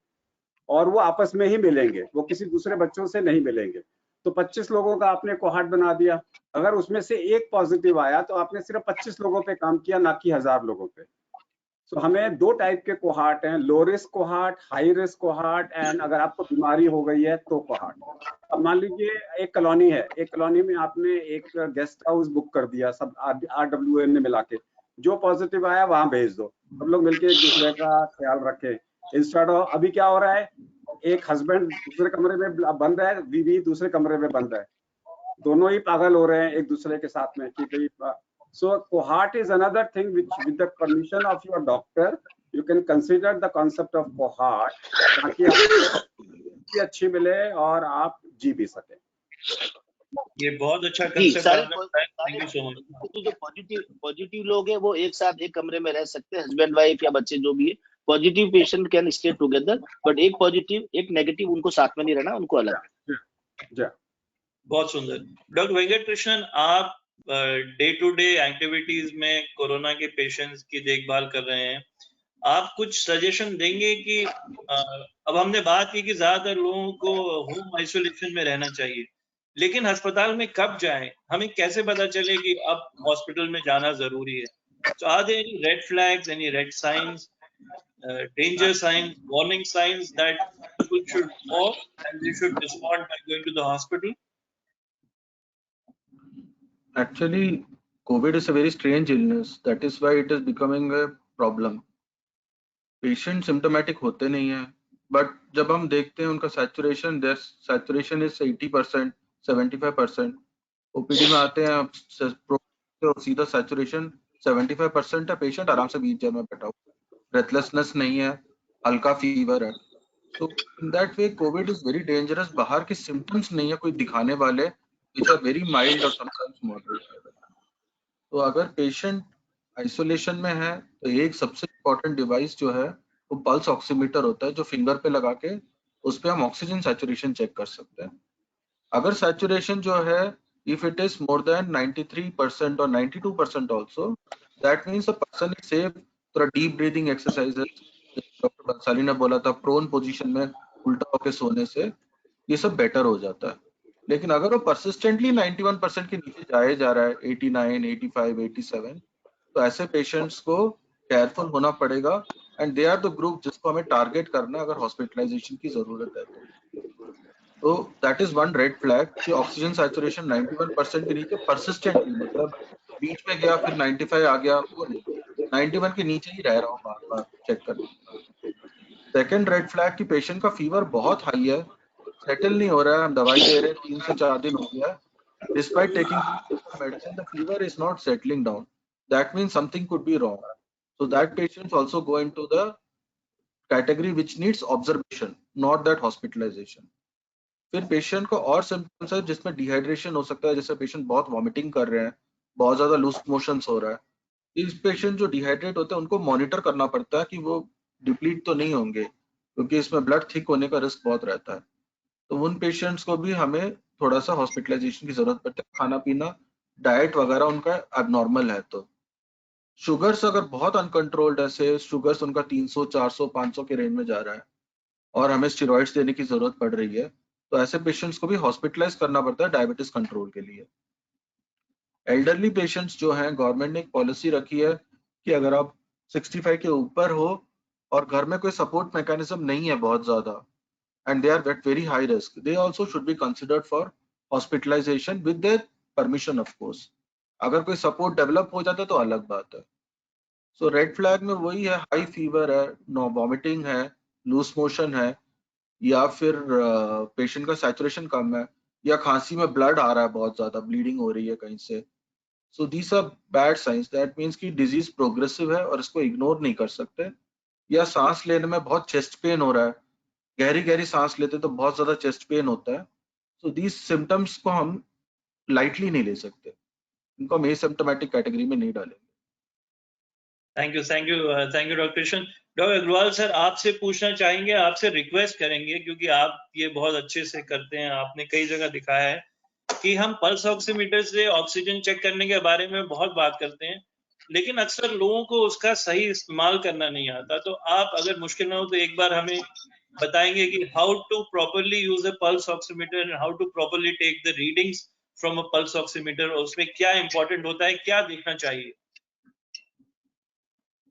और वो आपस में ही मिलेंगे, वो किसी दूसरे बच्चों से नहीं मिलेंगे। तो 25 लोगों का आपने कोहार्ट बना दिया, अगर उसमें से एक पॉजिटिव आया तो आपने सिर्फ 25 लोगों पे काम किया, ना कि 1000 लोगों पे। तो हमें 2 टाइप के कोहार्ट हैं, low risk cohort, high risk cohort, and अगर आपको बीमारी हो गई है तो कोहार्ट। अब मान लीजिए एक कॉलोनी है, एक कॉलोनी में आपने एक गेस्ट हाउस बुक कर दिया सब RWN ने मिला के, जो पॉजिटिव आया वहां भेज दो, सब लोग मिलके एक दूसरे का ख्याल रखें। इंस्टेड ऑफ अभी क्या हो रहा है, एक हस्बैंड दूसरे कमरे में बंद है, बीवी दूसरे कमरे में बंद है, दोनों ही पागल हो रहे हैं एक दूसरे के साथ में कि भाई। So cohort is another thing which, with the permission of your doctor, you can consider the concept of cohort, ताकि आपको अच्छी मिले और आप जी भी सके।
ये बहुत अच्छा कंसेप्ट आपने बताया, थैंक यू सो मच।
तो जो पॉजिटिव लोग हैं वो एक साथ एक कमरे में रह सकते हैं, हस्बैंड वाइफ या बच्चे जो भी है। Positive patient can stay together, but एक पॉजिटिव एक नेगेटिव उनको साथ में नहीं रहना, उनको अलग।
बहुत सुंदर। डॉक्टर वेंकट कृष्णन, आप डे टू डे एक्टिविटीज में कोरोना के पेशेंट्स की देखभाल कर रहे हैं, आप कुछ सजेशन देंगे कि अब हमने बात की कि ज्यादातर लोगों को होम आइसोलेशन में रहना चाहिए, लेकिन अस्पताल में कब जाएं, हमें कैसे पता चले कि अब हॉस्पिटल में जाना जरूरी है? So are there any red flags, any red signs, danger signs, warning signs that people should know and they should respond by going to the hospital?
Actually, COVID is a very strange illness. That is why it is becoming a problem. Patient symptomatic होते नहीं है, but जब हम देखते हैं उनका saturation is 80%, 75%। OPD में आते हैं तो सीधा सैचुरेशन 75% है, पेशेंट आराम से व्हीलचेयर में बैठा हुआ, ब्रेथलेसनेस नहीं है, हल्का फीवर है। तो in that way Covid is very dangerous. बाहर के सिम्टम्स नहीं है कोई दिखाने वाले, विच आर वेरी माइल्ड और समटाइम्स मॉडरेट। तो अगर पेशेंट आइसोलेशन में है तो एक सबसे इम्पोर्टेंट डिवाइस जो है वो पल्स ऑक्सीमीटर होता है, जो फिंगर पे लगा के उस पे हम ऑक्सीजन सैचुरेशन चेक कर सकते हैं। अगर सैचुरेशन जो है if it is more than 93% और 92% also, that means a person is safe. थोड़ा deep breathing exercises, doctor Bansali ने बोला था, प्रोन पोजीशन में उल्टा होकर सोने से ये सब बेटर हो जाता है। लेकिन अगर वो परसिस्टेंटली 91% के नीचे जाए जा रहा है, 89, 85, 87, तो ऐसे पेशेंट्स को केयरफुल होना पड़ेगा, and they are the group जिसको हमें टारगेट करना है अगर हॉस्पिटलाइजेशन की जरूरत है तो that is one red flag कि ऑक्सीजन सैचुरेशन 91% के नीचे परसिस्टेंटली, मतलब बीच में गया फिर 95 आ गया, वो नहीं, 91 के नीचे ही रह रहा हूँ बार बार चेक करने। सेकेंड रेड फ्लैग कि पेशेंट का फीवर बहुत हाई है, सेटल नहीं हो रहा है, हम दवाई दे रहे हैं 3 से 4 दिन हो गया, despite taking medicine the fever is not settling down, that means something could be wrong. So that patients also go into the category which needs observation, not that hospitalisation. फिर पेशेंट को और सिम्टम्स है जिसमें dehydration हो सकता है, जैसे patient बहुत वॉमिटिंग कर रहे हैं, बहुत ज्यादा लूज मोशंस हो रहा है। इस पेशेंट जो डिहाइड्रेट होते हैं उनको मॉनिटर करना पड़ता है कि वो डिप्लीट तो नहीं होंगे, क्योंकि इसमें ब्लड थिक होने का रिस्क बहुत रहता है। तो उन पेशेंट्स को भी हमें थोड़ा सा हॉस्पिटलाइजेशन की जरूरत पड़ती है, खाना पीना डाइट वगैरह उनका एबनॉर्मल है। तो शुगर्स अगर बहुत अनकंट्रोल्ड है, से शुगर्स उनका 300, 400, 500 के रेंज में जा रहा है और हमें स्टेरॉइड्स देने की जरूरत पड़ रही है, तो ऐसे पेशेंट्स को भी हॉस्पिटलाइज करना पड़ता है डायबिटीज कंट्रोल के लिए। एल्डरली पेशेंट्स जो हैं, गवर्नमेंट ने एक पॉलिसी रखी है कि अगर आप 65 के ऊपर हो और घर में कोई सपोर्ट मैकेनिज्म नहीं है बहुत ज्यादा, and they are at very high risk, they also should be considered for hospitalization with their permission of course। अगर कोई सपोर्ट डेवलप हो जाता है तो अलग बात है। सो रेड फ्लैग में वही है, हाई फीवर है, नो वॉमिटिंग है, लूज मोशन है, या फिर पेशेंट का सैचुरेशन कम है, या खांसी में ब्लड आ रहा है, बहुत ज्यादा ब्लीडिंग हो रही है कहीं से। So these are bad signs, that means कि डिजीज प्रोग्रेसिव है और इसको इग्नोर नहीं कर सकते। या सांस लेने में बहुत चेस्ट पेन हो रहा है, गहरी गहरी सांस लेते तो बहुत ज्यादा चेस्ट पेन होता है। सो दीज सिम्टम्स को हम लाइटली नहीं ले सकते, इनको हम एसिम्प्टोमेटिक कैटेगरी में नहीं डालेंगे।
Thank you doctor Krishna. Doctor Agarwal sir, आपसे पूछना चाहेंगे, आपसे रिक्वेस्ट करेंगे, क्योंकि आप ये बहुत अच्छे से करते हैं, आपने कई जगह दिखाया है कि हम पल्स ऑक्सीमीटर से ऑक्सीजन चेक करने के बारे में बहुत बात करते हैं, लेकिन अक्सर लोगों को उसका सही इस्तेमाल करना नहीं आता। तो आप अगर मुश्किल ना हो तो एक बार हमें बताएंगे कि how to properly use a pulse oximeter and how to properly take the readings from a pulse oximeter, और उसमें क्या इंपॉर्टेंट होता है, क्या देखना चाहिए?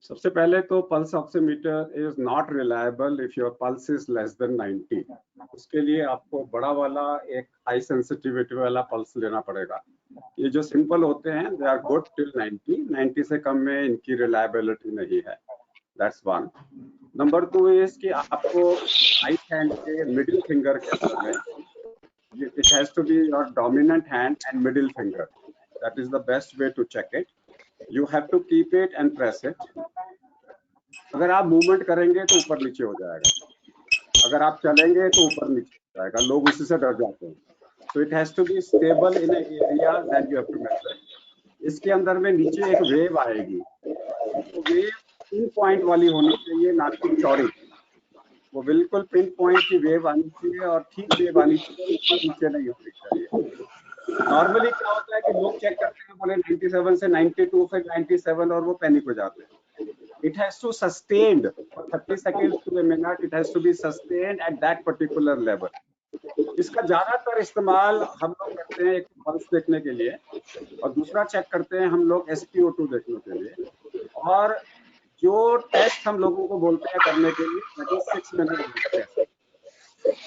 सबसे पहले तो pulse oximeter is not reliable if your pulse is less than 90। उसके लिए आपको बड़ा वाला एक हाई सेंसिटिविटी वाला पल्स लेना पड़ेगा। ये जो सिंपल होते हैं दे आर गुड टिल 90 से कम में इनकी रिलायबिलिटी नहीं है। That's one. नंबर 2 इज कि आपको राइट हैंड के मिडिल फिंगर के अंदर में it has to be your dominant hand and middle finger, that is the best way to check it. You have to keep it and press it. अगर आप movement करेंगे तो ऊपर नीचे हो जाएगा, अगर आप चलेंगे तो ऊपर नीचे हो जाएगा, लोग उसी से डर जाते हैं। So it has to be stable in an area that you have to measure. इसके अंदर में नीचे एक वेव आएगी, तो वेव पिन पॉइंट वाली होनी चाहिए, ना कि चौड़ी। वो बिल्कुल पिन पॉइंट की वेव आनी चाहिए और ठीक वेव आनी चाहिए, ऊपर नीचे नहीं होनी चाहिए। नॉर्मली क्या होता है कि लोग चेक करते हैं, बोले 97 से 92 फिर 97 और वो पैनिक हो जाते हैं। It has to sustained for 30 seconds to a minute. It has to be sustained at that particular level. इसका ज्यादातर इस्तेमाल हम लोग करते हैं एक पल्स देखने के लिए, और दूसरा चेक करते हैं हम लोग SpO2 देखने के लिए। और जो टेस्ट हम लोगों को बोलते हैं करने के लिए, that is 6 minute टेस्ट।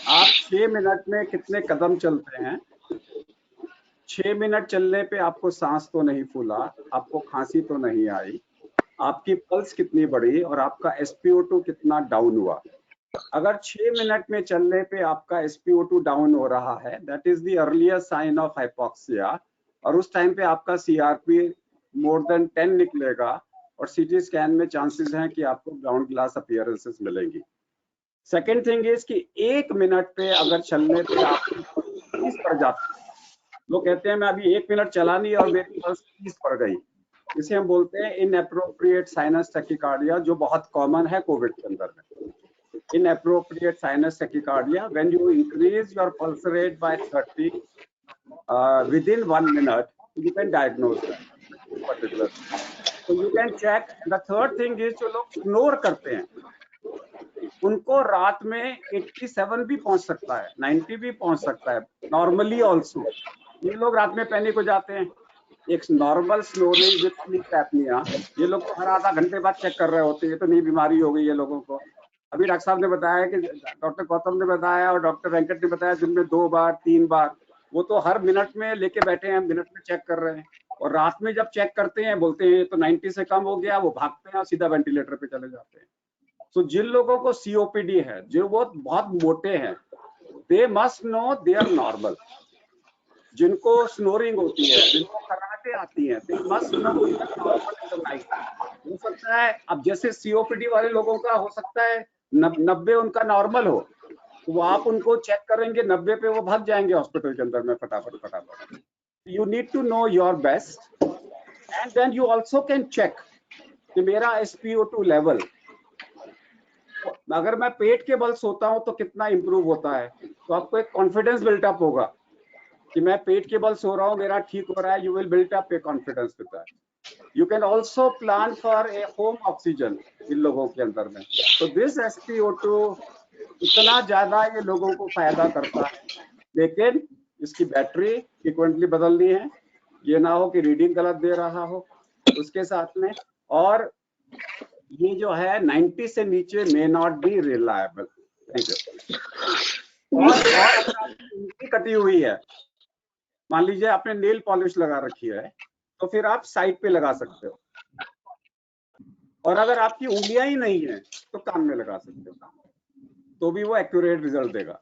आप 6 मिनट में कितने कदम चलते हैं? 6 मिनट चलने पे आपको सांस तो नहीं फूला, आपको खांसी तो नहीं आई, आपकी पल्स कितनी बढ़ी और आपका SpO2 कितना डाउन हुआ। अगर 6 मिनट में चलने पे आपका SpO2 डाउन हो रहा है, that is the earlier sign of hypoxia, और उस टाइम पे आपका CRP मोर देन 10 निकलेगा और CT स्कैन में चांसेस हैं कि आपको ग्राउंड ग्लास अपीयरेंसेस मिलेंगी। सेकेंड थिंग इज कि 1 मिनट पे अगर चलने पे आप 30 पर जाते हैं, लोग कहते हैं मैं अभी 1 मिनट चला नहीं और मेरी पल्स 30 पर गई, इसे हम बोलते हैं इनएप्रोप्रिएट साइनस टैकिकार्डिया, जो बहुत कॉमन है कोविड के अंदर में। Inappropriate sinus tachycardia, when you increase your pulse rate by 30 within 1 minute, you can diagnose that particular. So you can check. The third thing is जो लोग snore करते हैं, उनको रात में 87 भी पहुंच सकता है, 90 भी पहुंच सकता है नॉर्मली ऑल्सो। ये लोग रात में पैनिक हो जाते हैं। एक normal snoring with sleep apnoea, ये लोग तो हर आधा घंटे बाद चेक कर रहे होते हैं, ये तो नई बीमारी हो गई है लोगों को। अभी डॉक्टर साहब ने बताया कि डॉक्टर गौतम ने बताया और डॉक्टर वेंकट ने बताया दिन में 2 बार 3 बार, वो तो हर मिनट में लेके बैठे हैं, मिनट में चेक कर रहे हैं। और रात में जब चेक करते हैं बोलते हैं तो 90 से कम हो गया, वो भागते हैं और सीधा वेंटिलेटर पे चले जाते हैं। तो जिन लोगों को COPD है, जो वो बहुत मोटे हैं, they must know they are normal. जिनको स्नोरिंग होती है, जिनको खराटे आती है, they must know they are normal in the night. हो सकता है अब जैसे COPD वाले लोगों का हो सकता है 90 उनका नॉर्मल हो, तो वो आप उनको चेक करेंगे 90 पे, वो भाग जाएंगे हॉस्पिटल के अंदर में फटाफट। You need to know your best and then you also can check कि मेरा SpO2 लेवल, अगर मैं पेट के बल सोता हूं तो कितना इंप्रूव होता है, तो आपको एक कॉन्फिडेंस बिल्टअप होगा कि मैं पेट के बल सो रहा हूं, मेरा ठीक हो रहा है। You will built up A confidence with that. You can also plan for a home oxygen इन लोगों के अंदर में। तो दिस SpO2 इतना ज्यादा ये लोगों को फायदा करता है, लेकिन इसकी बैटरी फ्रिक्वेंटली बदलनी है, ये ना हो कि रीडिंग गलत दे रहा हो उसके साथ में। और ये जो है 90 से नीचे may not be reliable. Thank you. और उंगली कटी हुई है, मान लीजिए आपने नेल पॉलिश लगा रखी है, तो फिर आप साइड पे लगा सकते हो, और अगर आपकी उंगलियां ही नहीं है तो कान में लगा सकते हो, तो भी वो एक्यूरेट रिजल्ट देगा।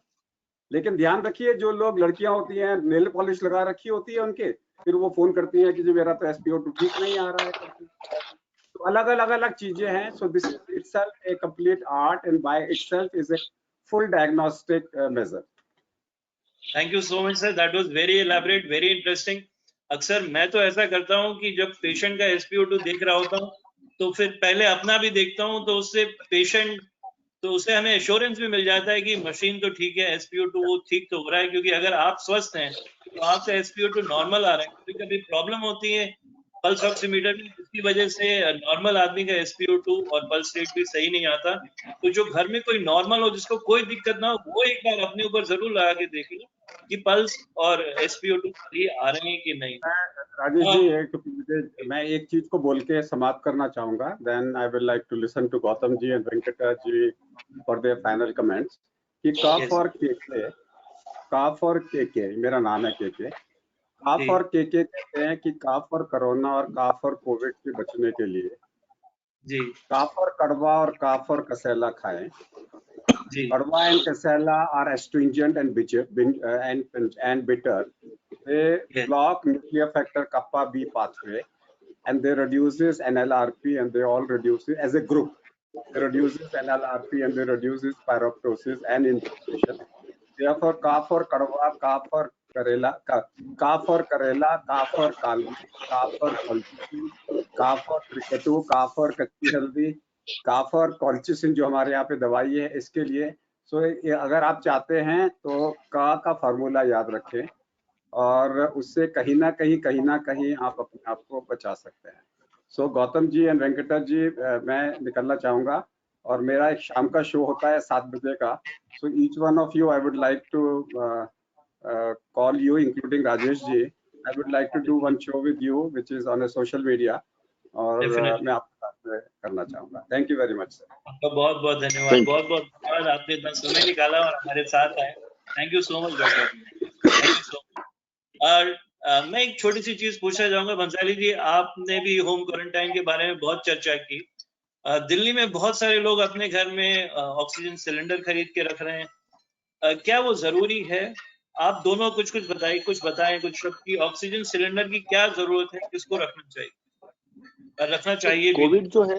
लेकिन ध्यान रखिए, जो लोग लड़कियां होती हैं नेल पॉलिश लगा रखी होती है उनके, फिर वो फोन करती हैं कि जो मेरा तो SpO2 ठीक नहीं आ रहा है। तो अलग अलग चीजें हैं। So this itself A complete art and by itself is a full diagnostic measure.
Thank you so much sir, that was very elaborate, very interesting. अक्सर मैं तो ऐसा करता हूं कि जब पेशेंट का SpO2 देख रहा होता हूं तो फिर पहले अपना भी देखता हूं, तो उससे पेशेंट, तो उससे हमें एश्योरेंस भी मिल जाता है कि मशीन तो ठीक है, SpO2 वो ठीक तो हो रहा है। क्योंकि अगर आप स्वस्थ हैं तो आपका SpO2 नॉर्मल आ रहा है। कभी कभी प्रॉब्लम होती है पल्स ऑक्सीमीटर में, जिसकी वजह से नॉर्मल आदमी का SpO2 और पल्स रेट भी सही नहीं आता। तो जो घर में कोई नॉर्मल हो, जिसको कोई दिक्कत ना हो, वो एक बार अपने ऊपर जरूर लगा के देख लो कि पल्स और SpO2 सही आ रहे हैं कि नहीं।
राजेश जी, मैं एक चीज को बोल के समाप्त करना चाहूंगा, then I will like to listen to Gautam ji and Venkata ji for their final comments. कि काफ और केके, मेरा नाम है केके, काफ और केके कहते हैं कि काफ और कोरोना और काफ और कोविड से बचने के लिए
जी
काफ और कड़वा और काफ और कसेला खाएं।
जी
Kadwa and Kasala are astringent and bitter. They block nuclear factor kappa B pathway, and they reduces NLRP, and they all reduce it as a group. They reduces NLRP and they reduces pyroptosis and inflammation. Therefore, cough or kadwa, cough or karela, cough or kalmi, cough or colchicine, cough or tricatu, cough or कच्ची हल्दी, काफ और colchicine जो हमारे यहाँ पे दवाई है इसके लिए। सो अगर आप चाहते हैं तो का फार्मूला याद रखें और उससे कहीं ना कहीं आप अपने आप को बचा सकते हैं। सो गौतम जी एंड वेंकटा जी, मैं निकलना चाहूँगा और मेरा एक शाम का शो होता है 7 बजे का। So each one of you I would like to call you, including Rajesh ji. I would like to do one show with you which is on a social media, और मैं आपके साथ करना चाहूँगा। Thank you very much sir.
आपका बहुत बहुत धन्यवाद, बहुत बहुत धन्यवाद, आपने इतना समय निकाला और हमारे साथ आए। Thank you so much doctor, thank you so much. और मैं एक छोटी सी चीज पूछना चाहूंगा भंसाली जी, आपने भी होम क्वारंटाइन के बारे में बहुत चर्चा की। दिल्ली में बहुत सारे लोग अपने घर में ऑक्सीजन सिलेंडर खरीद के रख रहे हैं, क्या वो जरूरी है? आप दोनों कुछ बताइए, कुछ बताएं कुछ शब्द की ऑक्सीजन सिलेंडर की क्या जरूरत है, किसको रखना चाहिए
कोविड जो है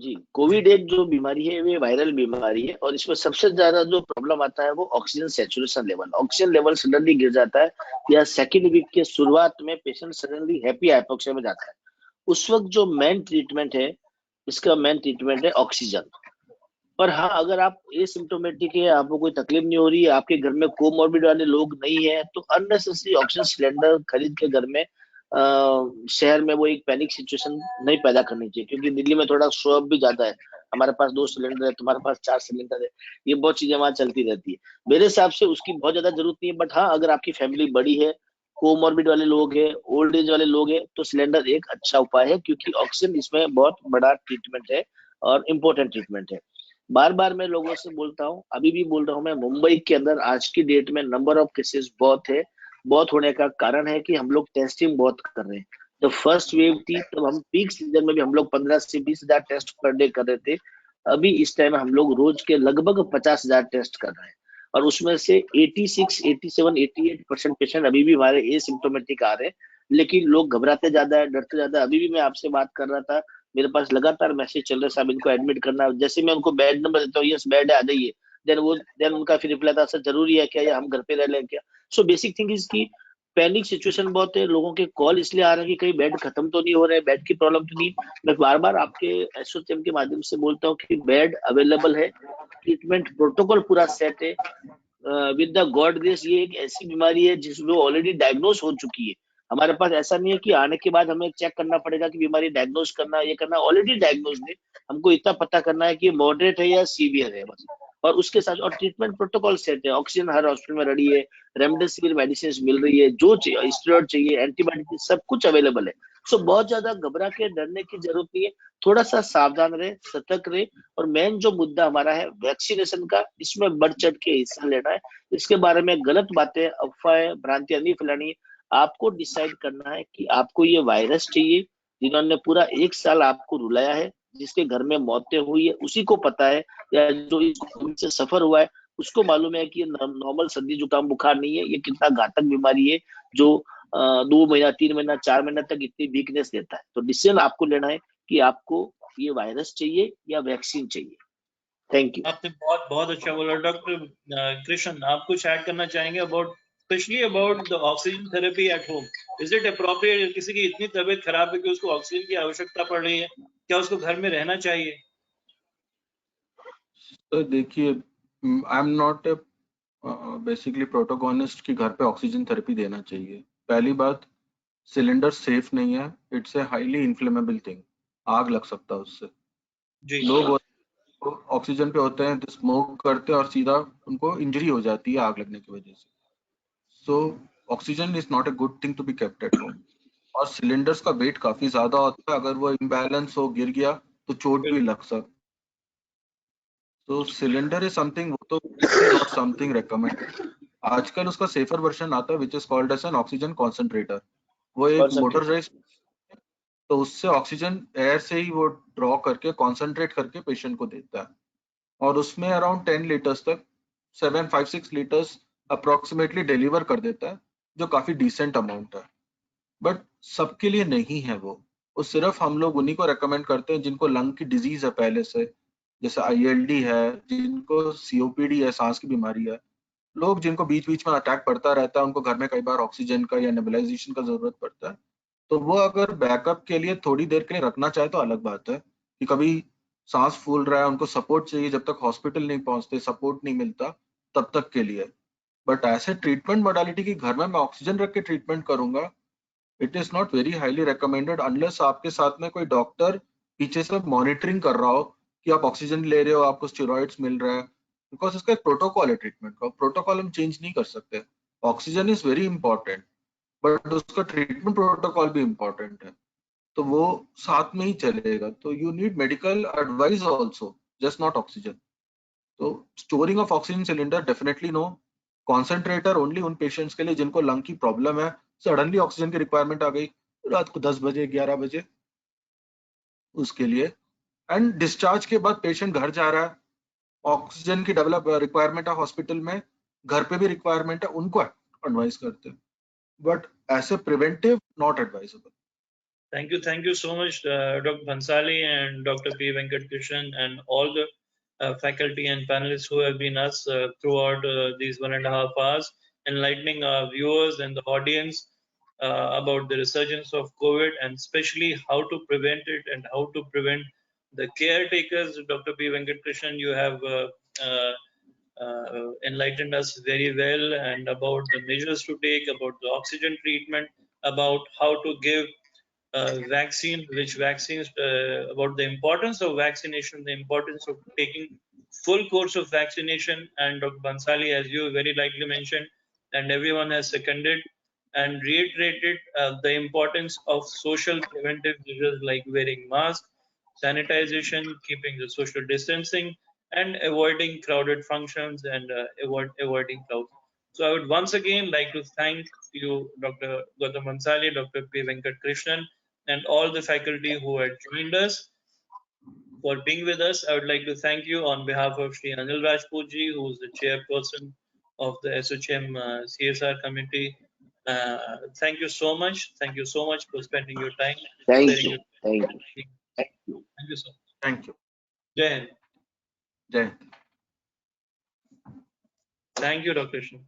जी, कोविड एक जो बीमारी है वे वायरल बीमारी है, और इसमें सबसे ज्यादा जो प्रॉब्लम आता है वो oxygen saturation level. Oxygen level suddenly गिर जाता है या सेकेंड वीक के शुरुआत में पेशेंट सडनली हैप्पी हाइपोक्सिया में जाता है। उस वक्त जो मेन ट्रीटमेंट है, इसका मेन ट्रीटमेंट है ऑक्सीजन। पर हाँ, अगर आप एसिम्प्टोमेटिक है, आपको कोई तकलीफ नहीं हो रही है, आपके घर में कोमॉर्बिड वाले लोग नहीं है, तो अननेसेसरी ऑक्सीजन सिलेंडर खरीद के घर में शहर में वो एक पैनिक सिचुएशन नहीं पैदा करनी चाहिए। क्योंकि दिल्ली में थोड़ा शो ऑफ भी ज्यादा है, हमारे पास 2 सिलेंडर है, तुम्हारे पास 4 सिलेंडर है, ये बहुत चीजें वहां चलती रहती है। मेरे हिसाब से उसकी बहुत ज्यादा जरूरत नहीं है। बट हाँ, अगर आपकी फैमिली बड़ी है, कोमॉर्बिड वाले लोग हैं, ओल्ड एज वाले लोग हैं, तो सिलेंडर एक अच्छा उपाय है, क्योंकि ऑक्सीजन इसमें बहुत बड़ा ट्रीटमेंट है और इम्पोर्टेंट ट्रीटमेंट है। बार बार मैं लोगों से बोलता हूँ, अभी भी बोल रहा हूँ, मैं मुंबई के अंदर आज की डेट में नंबर ऑफ केसेस बहुत है। बहुत होने का कारण है कि हम लोग टेस्टिंग बहुत कर रहे हैं। जब फर्स्ट वेव थी तब हम पीक सीजन में भी हम लोग 15 से 20,000 टेस्ट पर डे कर रहे थे। अभी इस टाइम हम लोग रोज के लगभग 50,000 टेस्ट कर रहे हैं, और उसमें से 86, 87, 88% पेशेंट अभी भी हमारे एसिम्प्टोमेटिक आ रहे हैं। लेकिन लोग घबराते ज्यादा है, डरते ज्यादा है। अभी भी मैं आपसे बात कर रहा था, मेरे पास लगातार मैसेज चल रहे, साहब इनको एडमिट करना। जैसे मैं उनको बेड नंबर देता हूँ, यस बेड है, आ जाइए, देन उनका फिर रिप्लाई था, सर जरूरी है क्या, या हम घर पे रह लें क्या। सो बेसिक थिंग इज की पैनिक सिचुएशन बहुत है, लोगों के कॉल इसलिए आ रहे हैं कि कहीं बेड खत्म तो नहीं हो रहे, बेड की प्रॉब्लम तो नहीं। मैं बार बार आपके एसोचएम के माध्यम से बोलता हूँ कि बेड अवेलेबल है, ट्रीटमेंट प्रोटोकॉल पूरा सेट है। विद द गॉड ग्रेस ये एक ऐसी बीमारी है जिसमें ऑलरेडी डायग्नोज हो चुकी है। हमारे पास ऐसा नहीं है कि आने के बाद हमें चेक करना पड़ेगा कि बीमारी डायग्नोज करना, ये करना, ऑलरेडी डायग्नोज है। हमको इतना पता करना है कि मॉडरेट है या सीवियर है बस। और उसके साथ और ट्रीटमेंट प्रोटोकॉल सेट है, ऑक्सीजन हर हॉस्पिटल में रेडी है, रेमडेसिविर मेडिसिन मिल रही है, जो चाहिए, स्टेरॉइड चाहिए, एंटीबायोटिक, सब कुछ अवेलेबल है। सो बहुत ज्यादा घबरा के डरने की जरूरत नहीं है। थोड़ा सा सावधान रहे, सतर्क रहे, और मेन जो मुद्दा हमारा है वैक्सीनेशन का, इसमें बढ़ चढ़ के हिस्सा लेना है। इसके बारे में गलत बातें, अफवाहें, भ्रांतियां नहीं फैलानी है। आपको डिसाइड करना है कि आपको ये वायरस चाहिए। जिन्होंने पूरा 1 साल आपको रुलाया है, जिसके घर में मौतें हुई है, उसी को पता है, या जो इस कोविड से सफर हुआ है उसको मालूम है कि ये नॉर्मल सर्दी जुकाम बुखार नहीं है, ये कितना घातक बीमारी है जो 2 महीना, 3 महीना, 4 महीना तक इतनी वीकनेस देता है। तो डिसीजन आपको लेना है कि आपको ये वायरस चाहिए या वैक्सीन चाहिए। Thank you.
आपने बहुत बहुत अच्छा बोला। डॉक्टर कृष्ण, आप कुछ ऐड करना चाहेंगे about specially about the oxygen therapy at home? Is it appropriate? किसी की इतनी तबीयत खराब है कि उसको ऑक्सीजन की आवश्यकता पड़ रही है, क्या उसको घर में रहना चाहिए?
तो देखिए, I am not a basically protocolist कि घर पे ऑक्सीजन थेरेपी देना चाहिए। पहली बात, सिलेंडर सेफ नहीं है, it's a highly inflammable thing, आग लग सकता है उससे।
जी
लोग ऑक्सीजन पे होते हैं, स्मोक करते हैं और सीधा उनको इंजरी हो जाती है आग लगने की वजह से। So oxygen is not a good thing to be kept at home. और सिलेंडर्स का वेट काफी ज्यादा होता है, अगर वो इम्बैलेंस हो, गिर गया तो चोट भी लग सकती। तो सिलेंडर इज समथिंग, वो तो नॉट समथिंग रेकमेंड। आजकल उसका सेफर वर्जन आता है which is called as an oxygen concentrator. वो एक मोटराइज, तो उससे ऑक्सीजन एयर से ही वो ड्रॉ करके कॉन्सेंट्रेट करके पेशेंट को देता है। और उसमें अराउंड 10 लीटर्स तक, 7-5-6 लीटर्स अप्रोक्सीमेटली डिलीवर कर देता है, जो काफी डिसेंट अमाउंट है। बट सबके लिए नहीं है वो सिर्फ हम लोग उन्हीं को रेकमेंड करते हैं जिनको लंग की डिजीज है पहले से, जैसे ILD है, जिनको COPD है, सांस की बीमारी है। लोग जिनको बीच बीच में अटैक पड़ता रहता है, उनको घर में कई बार ऑक्सीजन का या नेबुलाइजेशन का जरूरत पड़ता है, तो वो अगर बैकअप के लिए थोड़ी देर के लिए रखना चाहे तो अलग बात है। कि कभी सांस फूल रहा है, उनको सपोर्ट चाहिए, जब तक हॉस्पिटल नहीं पहुंचते, सपोर्ट नहीं मिलता, तब तक के लिए। बट ऐसे ट्रीटमेंट मोडालिटी की घर में मैं ऑक्सीजन रख के ट्रीटमेंट करूंगा, it is not very highly recommended unless आपके साथ में कोई डॉक्टर पीछे से मॉनिटरिंग कर रहा हो कि आप ऑक्सीजन ले रहे हो, आपको स्टेरॉइड्स मिल रहा है। बिकॉज इसका एक प्रोटोकॉल है ट्रीटमेंट का, प्रोटोकॉल हम चेंज नहीं कर सकते। Oxygen is very important, but उसका ट्रीटमेंट प्रोटोकॉल भी इंपॉर्टेंट है, तो वो साथ में ही चलेगा। तो you need medical advice also, just not oxygen. तो storing of oxygen cylinder definitely no. Concentrator only उन पेशेंट्स के लिए जिनको लंग की प्रॉब्लम है, सडनली ऑक्सीजन की रिक्वायरमेंट आ गई रात को 10 बजे 11 बजे, उसके लिए। एंड डिस्चार्ज के बाद पेशेंट घर जा रहा है, ऑक्सीजन की डेवलप रिक्वायरमेंट है हॉस्पिटल में, घर पे भी रिक्वायरमेंट है, उनको एडवाइस करते हैं, बट ऐसे preventive not advisable.
Thank you so much, Dr. Bhansali and Dr. P. Venkatkrishnan and all the faculty and panelists who have been us throughout these 1.5 hours, enlightening our viewers and the audience about the resurgence of COVID and especially how to prevent it and how to prevent the caretakers. Dr. P. Venkatkrishnan, you have enlightened us very well and about the measures to take, about the oxygen treatment, about how to give vaccine, which vaccines, about the importance of vaccination, the importance of taking full course of vaccination. And Dr. Bansali, as you very likely mentioned, and everyone has seconded and reiterated the importance of social preventive measures like wearing masks, sanitization, keeping the social distancing, and avoiding crowded functions and avoiding crowds. So I would once again like to thank you, Dr. Gautam Bansali, Dr. P. Venkatkrishnan, and all the faculty who had joined us for being with us. I would like to thank you on behalf of Sri Anil Rajputji, who is the chairperson of the SHM CSR committee. Thank you so much. Thank you so much for spending your time.
Thank you. Thank you.
Thank you so much.
Thank you.
Jai Hind.
Jai Hind.
Thank you, Dr. Krishnan.